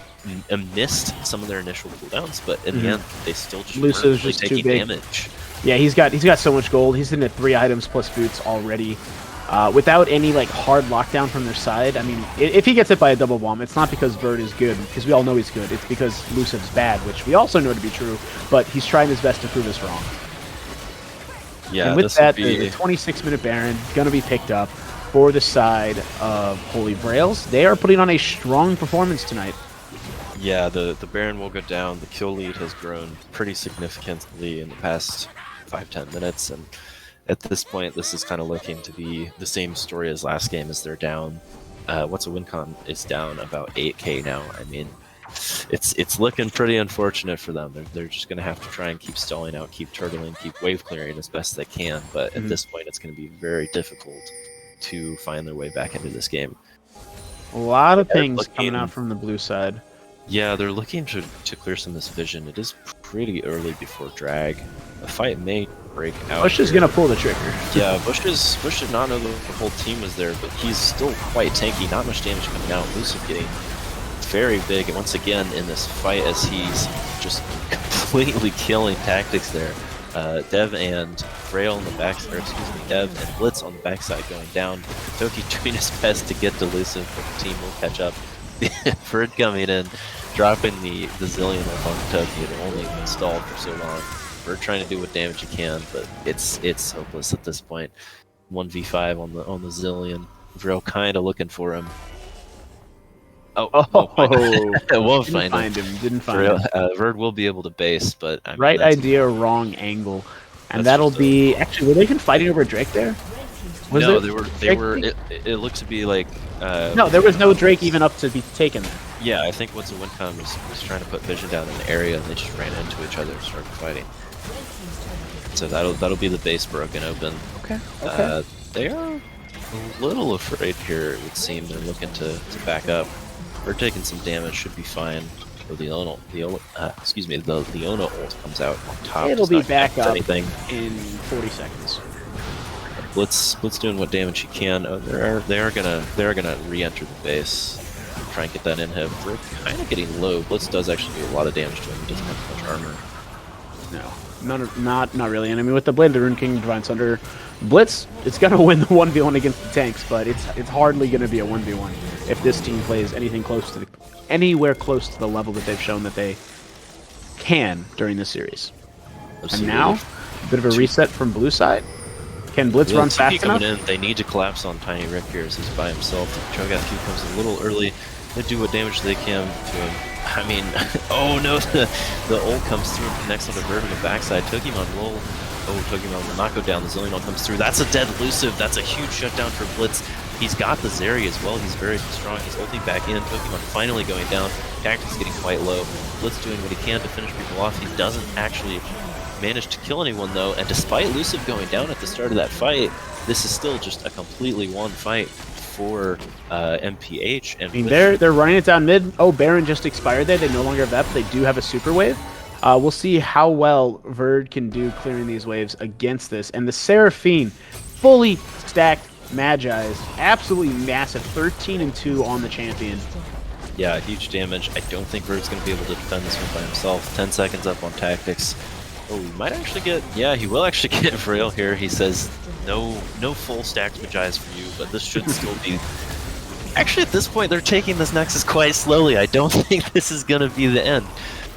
missed some of their initial cooldowns, but in the end they still just weren't really taking damage. Yeah, he's got so much gold. He's in at 3 items plus boots already. Without any like hard lockdown from their side. I mean, if he gets hit by a double bomb, it's not because Bird is good, because we all know he's good. It's because Elusive's bad, which we also know to be true, but he's trying his best to prove us wrong. Yeah, and with that, the 26-minute Baron gonna be picked up for the side of Holy Grails. They are putting on a strong performance tonight. Yeah, the Baron will go down. The kill lead has grown pretty significantly in the past 5-10 minutes, and at this point, this is kind of looking to be the same story as last game. As they're down, what's a win con is down about 8k now. I mean, it's looking pretty unfortunate for them. They're just going to have to try and keep stalling out, keep turtling, keep wave clearing as best they can. But at this point, it's going to be very difficult to find their way back into this game. A lot of things coming out from the blue side. Yeah, they're looking to clear some of this vision. It is pretty early before drag. The fight may break out. Bush is going to pull the trigger. Yeah, Bush did not know the whole team was there, but he's still quite tanky. Not much damage coming out. Elusive getting very big, and once again in this fight as he's just completely killing tactics there. Dev and Frail on the back, or excuse me, Dev and Blitz on the backside going down. Toki doing his best to get to Elusive, but the team will catch up. Bird coming in, dropping the Zillion on Toki that only been stalled for so long. Bird trying to do what damage he can, but it's hopeless at this point. 1v5 on the Zillion. Vril kind of looking for him. Won't find him. Didn't find him. Bird will be able to base, but I mean, right idea, wrong angle, and that'll be actually. Were they even fighting over Drake there? No, they were. It looked to be like. No, there was no Drake even up to be taken there. Yeah, I think once the Wincon was trying to put vision down in the area, and they just ran into each other and started fighting. So that'll be the base broken open. Okay. They are a little afraid here. It would seem they're looking to back up. We're taking some damage, should be fine. Or the Leona ult comes out on top. It'll be back up anything in 40 seconds. Blitz doing what damage he can. Oh, they are gonna re-enter the base, try and get that in him. We're kind of getting low. Blitz does actually do a lot of damage to him. He doesn't have much armor. No, not really. And I mean, with the Blade of the Rune King, Divine Thunder, Blitz, it's gonna win the 1v1 against the tanks, but it's hardly gonna be a 1v1 if this team plays anything close to anywhere close to the level that they've shown that they can during this series. Absolutely. And now, a bit of a reset from blue side. Can Blitz run fast enough? In, they need to collapse on Tiny Rick here as he's by himself. Cho'Gath Q comes a little early. They do what damage they can to him. I mean, oh no, the ult comes through and connects on the Bird on the backside. Pokemon will not go down. The Zillion comes through. That's a dead Elusive. That's a huge shutdown for Blitz. He's got the Zeri as well. He's very strong. He's ulting back in. Pokemon finally going down. Cactus getting quite low. Blitz doing what he can to finish people off. He doesn't actually manage to kill anyone though, and despite Elusive going down at the start of that fight, this is still just a completely won fight for MPH. And I mean, they're running it down mid. Oh, Baron just expired there. They no longer have that, but they do have a super wave. We'll see how well Verd can do clearing these waves against this. And the Seraphine, fully stacked Magi's, absolutely massive, 13-2 on the champion. Yeah, huge damage. I don't think Verd's going to be able to defend this one by himself. 10 seconds up on tactics. Oh, he might actually get... Yeah, he will actually get Frail here. He says, no full stacked Magi's for you, but this should still be Actually, at this point, they're taking this Nexus quite slowly. I don't think this is going to be the end.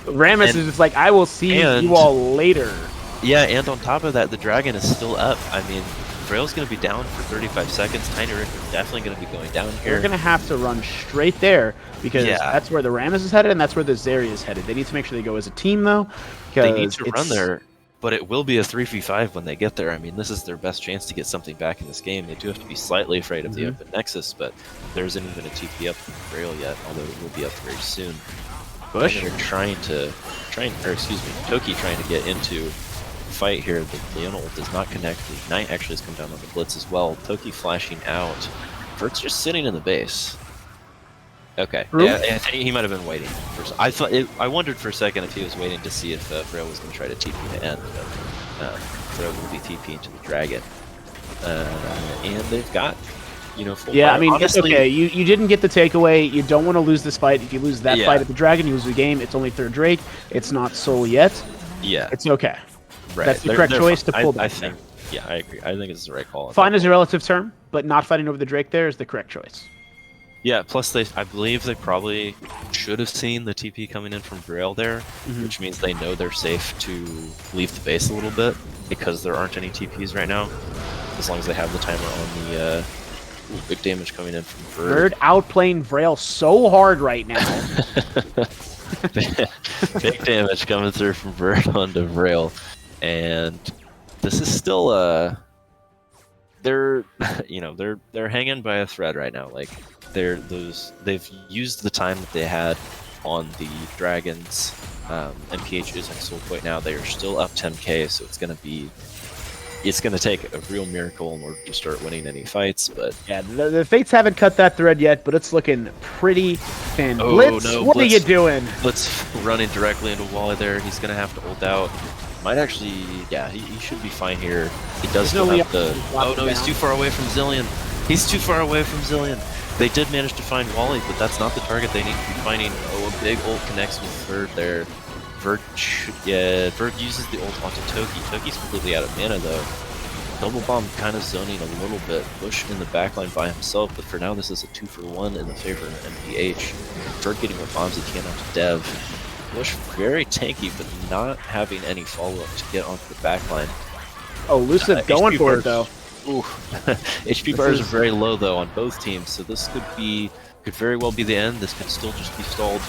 Rammus is just like, I will see you all later. Yeah, and on top of that, the Dragon is still up. I mean, Vrail's going to be down for 35 seconds. Tiny Rick is definitely going to be going down here. They're going to have to run straight there because that's where the Rammus is headed and that's where the Zeri is headed. They need to make sure they go as a team, though. They need to run there, but it will be a 3v5 when they get there. I mean, this is their best chance to get something back in this game. They do have to be slightly afraid of the open Nexus, but there isn't even a TP up from Vrail yet, although it will be up very soon. Bush? They're Toki trying to get into fight here. The Leona ult does not connect. The Knight actually has come down on the Blitz as well. Toki flashing out. Vert's just sitting in the base. Okay. Yeah, I think he might have been waiting. I wondered for a second if he was waiting to see if Vrail was going to try to TP to end, but Vrail will be TPing to the Dragon. And they've got, full yeah, fire. I mean, honestly, it's okay. You didn't get the takeaway. You don't want to lose this fight. If you lose that fight at the Dragon, you lose the game. It's only third Drake. It's not Soul yet. Yeah. It's okay. Right. That's the correct choice to pull back. I think, yeah, I agree. I think it's the right call. Fine is a relative term, but not fighting over the Drake there is the correct choice. Yeah, plus I believe they probably should have seen the TP coming in from Vrail there, which means they know they're safe to leave the base a little bit because there aren't any TPs right now. As long as they have the timer on the big damage coming in from Bird outplaying Vrail so hard right now. Big damage coming through from Bird onto Vrail, and this is still they're hanging by a thread right now. Like they've used the time that they had on the Dragons. MPH is at Soul Point now. They are still up 10k, so it's gonna take a real miracle in order to start winning any fights. But yeah, the Fates haven't cut that thread yet, but it's looking pretty thin. Oh, Blitz, no, what are you doing? Blitz running directly into Wally there. He's gonna have to ult out. Might actually, yeah, he should be fine here. He does still have the. Oh no, he's too far away from Zillion. He's too far away from Zillion. They did manage to find Wally, but that's not the target they need to be finding. Oh, a big ult connects with Verd there. Verd uses the ult onto Toki. Toki's completely out of mana though. Double Bomb kind of zoning a little bit. Bush in the backline by himself, but for now this is a 2-for-1 in the favor of MPH. Verd getting what bombs he can onto Dev. Bush very tanky, but not having any follow-up to get onto the backline. Oh, Lucid going for it though. Ooh, HP bars are very low though on both teams, so this could very well be the end. This could still just be stalled.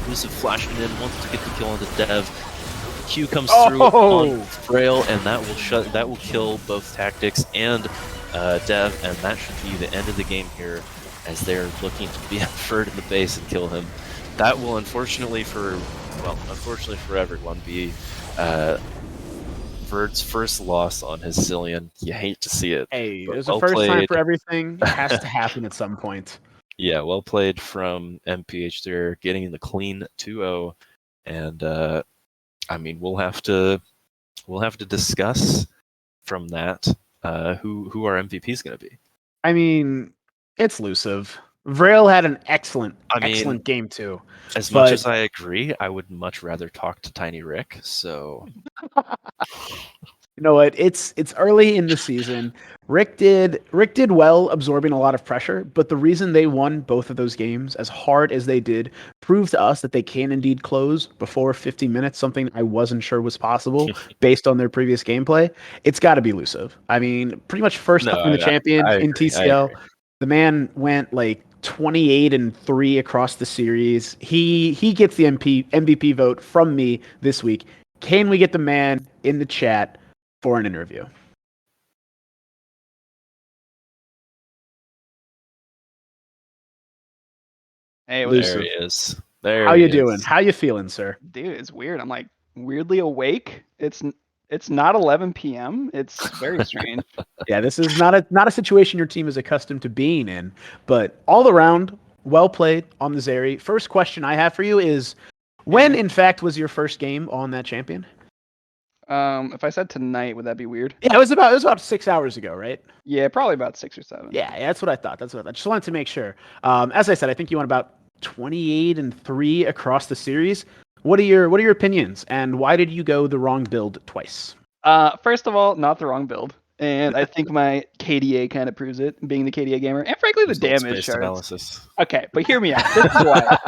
Lucid flashing in, wants to get the kill onto Dev. Q comes through on Frail, and that will kill both Tactics and Dev, and that should be the end of the game here, as they're looking to be Ferd in the base and kill him. That will unfortunately for everyone be Verd's first loss on his Zillion. You hate to see it. Hey, there's a first time for everything. It has to happen at some point. Yeah, well played from MPH there, getting the clean 2-0, and I mean, we'll have to discuss from that who our MVP is going to be. I mean, it's elusive. Vrail had an excellent game too. As much as I agree, I would much rather talk to Tiny Rick. So, you know what? It's early in the season. Rick did well absorbing a lot of pressure, but the reason they won both of those games as hard as they did proved to us that they can indeed close before 50 minutes, something I wasn't sure was possible based on their previous gameplay. It's got to be elusive. I mean, pretty much first up in the champion in TCL. The man went like 28-3 across the series. He gets the MVP vote from me this week. Can we get the man in the chat for an interview? Hey, there he is. How you doing? How you feeling, sir? Dude, it's weird. I'm like weirdly awake. It's not 11 p.m. It's very strange. Yeah, this is not a situation your team is accustomed to being in, but all around, well played on the Zeri. First question I have for you is, when in fact was your first game on that champion? If I said tonight, would that be weird? Yeah, it was about 6 hours ago, right? Yeah, probably about 6 or 7. Yeah, that's what I thought. I just wanted to make sure. As I said, I think you won about 28-3 across the series. What are your opinions, and why did you go the wrong build twice? First of all, not the wrong build. And I think my KDA kind of proves it, being the KDA gamer, and frankly the damage Results-based charts. analysis. Okay, but hear me out. This is why.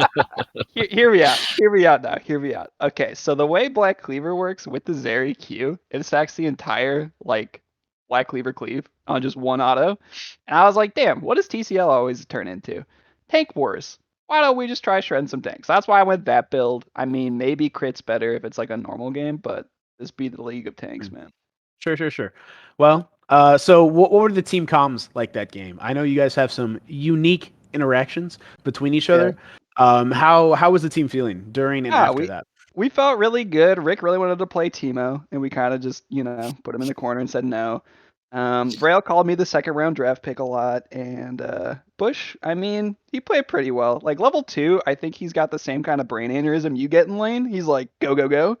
Hear me out. Hear me out now. Hear me out. Okay, so the way Black Cleaver works with the Zeri Q, it stacks the entire like Black Cleaver cleave on just one auto. And I was like, damn, what does TCL always turn into? Tank wars. Why don't we just try shredding some tanks? That's why I went that build. I mean, maybe crit's better if it's like a normal game, but this be the League of Tanks, man. Sure. Well, so what were the team comms like that game? I know you guys have some unique interactions between each other. How was the team feeling during and after that? We felt really good. Rick really wanted to play Teemo, and we kind of just, put him in the corner and said no. Braille called me the second round draft pick a lot, and Bush, I mean, he played pretty well. Like level 2, I think he's got the same kind of brain aneurysm you get in lane. He's like, go.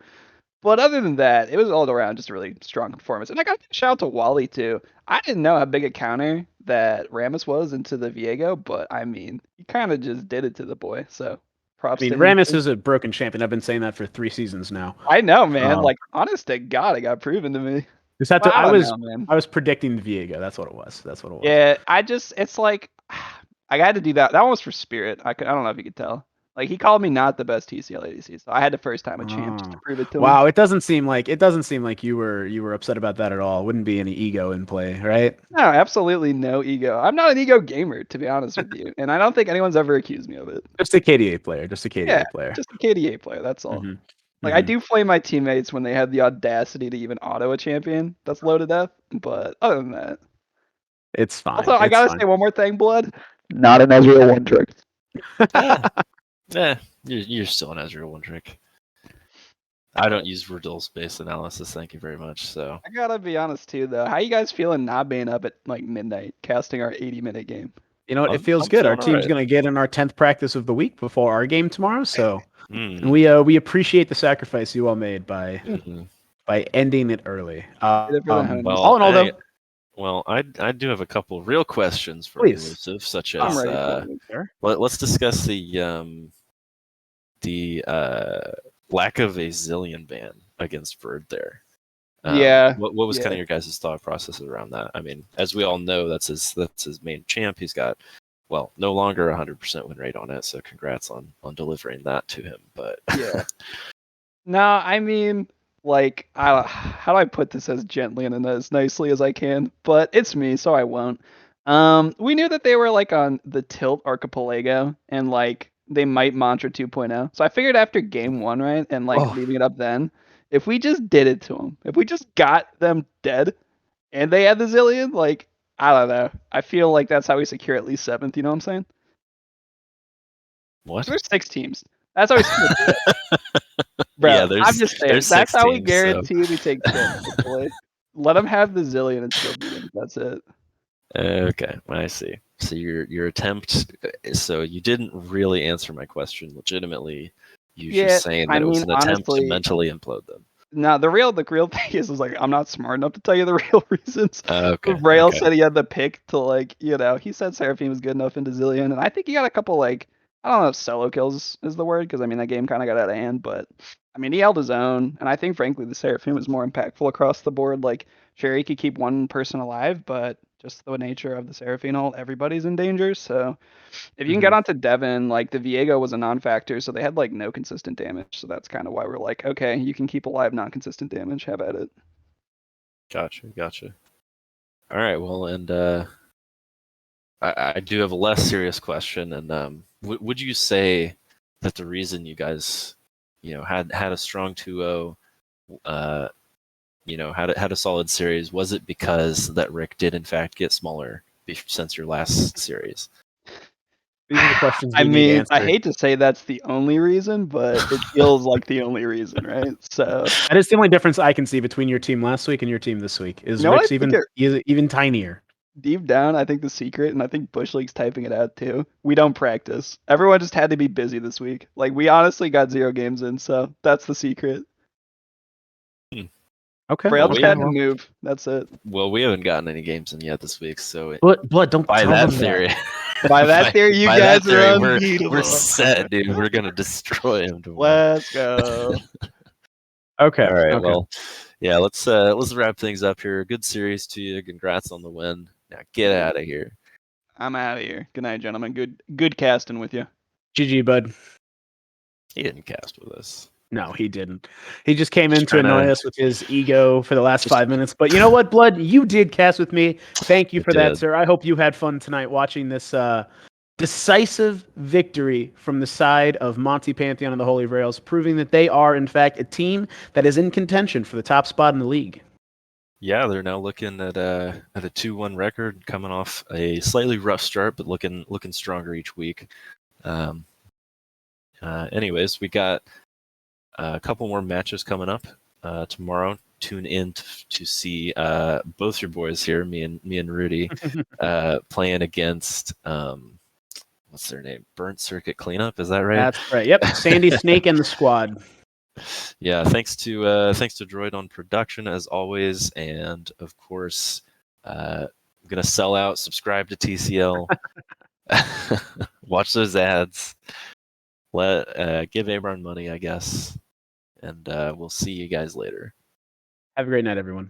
But other than that, it was all around just a really strong performance. And I got to shout out to Wally too. I didn't know how big a counter that Rammus was into the Viego, but I mean, he kind of just did it to the boy. So props I mean, to him. Rammus is a broken champion. I've been saying that for 3 seasons now. I know, man. Like, honest to God, it got proven to me. I was predicting Viego. That's what it was. Yeah, it's like, I had to do that. That one was for Spirit. I don't know if you could tell. Like he called me not the best TCL ADC, so I had to first time a champ just to prove it to him. Wow, it doesn't seem like you were upset about that at all. Wouldn't be any ego in play, right? No, absolutely no ego. I'm not an ego gamer, to be honest with you, and I don't think anyone's ever accused me of it. Just a KDA player. Just a KDA player. That's all. Like I do flame my teammates when they had the audacity to even auto a champion that's low to death, but other than that, it's fine. Also, I gotta say one more thing, Blood. Not an Ezreal one trick. Yeah, you're still an Ezreal one trick. I don't use Verdal-based analysis, thank you very much. So I gotta be honest too, though. How you guys feeling not being up at like midnight casting our 80-minute game? You know what? It feels good. Our team's gonna get in our 10th practice of the week before our game tomorrow. So and we appreciate the sacrifice you all made by ending it early. All in all, though. Well, I do have a couple of real questions for Elusive, such as let's discuss the lack of a Zillion ban against Bird there. What was kind of your guys' thought process around that? I mean, as we all know, that's his main champ. He's got no longer 100% win rate on it, so congrats on delivering that to him. But no, I mean, like, how do I put this as gently and as nicely as I can? But it's me, so I won't. We knew that they were like on the Tilt Archipelago, and like they might Mantra 2.0. So I figured after game 1, right, and like leaving it up then, if we just did it to them, if we just got them dead, and they had the Zillion, like, I don't know. I feel like that's how we secure at least 7th. You know what I'm saying? What? There's 6 teams. That's how we secure. Bro, I'm just saying. That's how we guarantee we take 10. Let them have the Zillion and still beat them. That's it. Okay, I see. So your attempt. So you didn't really answer my question legitimately. You just saying that it was an attempt to mentally implode them. No, the real thing is like I'm not smart enough to tell you the real reasons. Rail said he had the pick to like, he said Seraphine was good enough into Zillion, and I think he got a couple like, I don't know if solo kills is the word, because I mean that game kind of got out of hand, but I mean he held his own, and I think frankly the Seraphine was more impactful across the board. Like sure he could keep one person alive, but just the nature of the Seraphine ult, everybody's in danger. So if you can get onto Devin, like the Viego was a non-factor, so they had like no consistent damage. So that's kind of why we're like, okay, you can keep alive non-consistent damage. Have at it. Gotcha. All right, well, and I do have a less serious question, and would you say that the reason you guys, had a strong 2-0, had a solid series, was it because that Rick did in fact get smaller since your last series? These are the questions I mean, I hate to say that's the only reason, but it feels like the only reason, right? So that is the only difference I can see between your team last week and your team this week. Is Rick's even tinier. Deep down, I think the secret, and I think Bush League's typing it out too, we don't practice. Everyone just had to be busy this week. Like, we honestly got 0 games in, so that's the secret. Okay. Braille just had to move. That's it. Well, we haven't gotten any games in yet this week, so Blood, don't by that theory. By that theory, you guys are unbeatable. We're set, dude. We're gonna destroy him tomorrow. Let's go. Okay. All right. Okay. Well, Yeah, let's wrap things up here. Good series to you. Congrats on the win. Now get out of here. I'm out of here. Good night, gentlemen. Good casting with you. GG, bud. He didn't cast with us. No, he didn't. He just came in to trying annoy to- us with his ego for the last 5 minutes. But you know what, Blood? You did cast with me. Thank you I for that, did. sir. I hope you had fun tonight watching this decisive victory from the side of Monty Pantheon and the Holy Rails, proving that they are, in fact, a team that is in contention for the top spot in the league. Yeah, they're now looking at a 2-1 record, coming off a slightly rough start, but looking stronger each week. Anyways, we got a couple more matches coming up tomorrow. Tune in to see both your boys here, me and Rudy, playing against what's their name? Burnt Circuit Cleanup. Is that right? That's right. Yep, Sandy Snake and the squad. Yeah, thanks to Droid on production as always, and of course, I'm gonna sell out. Subscribe to TCL. Watch those ads. Give Abron money, I guess, and we'll see you guys later. Have a great night, everyone.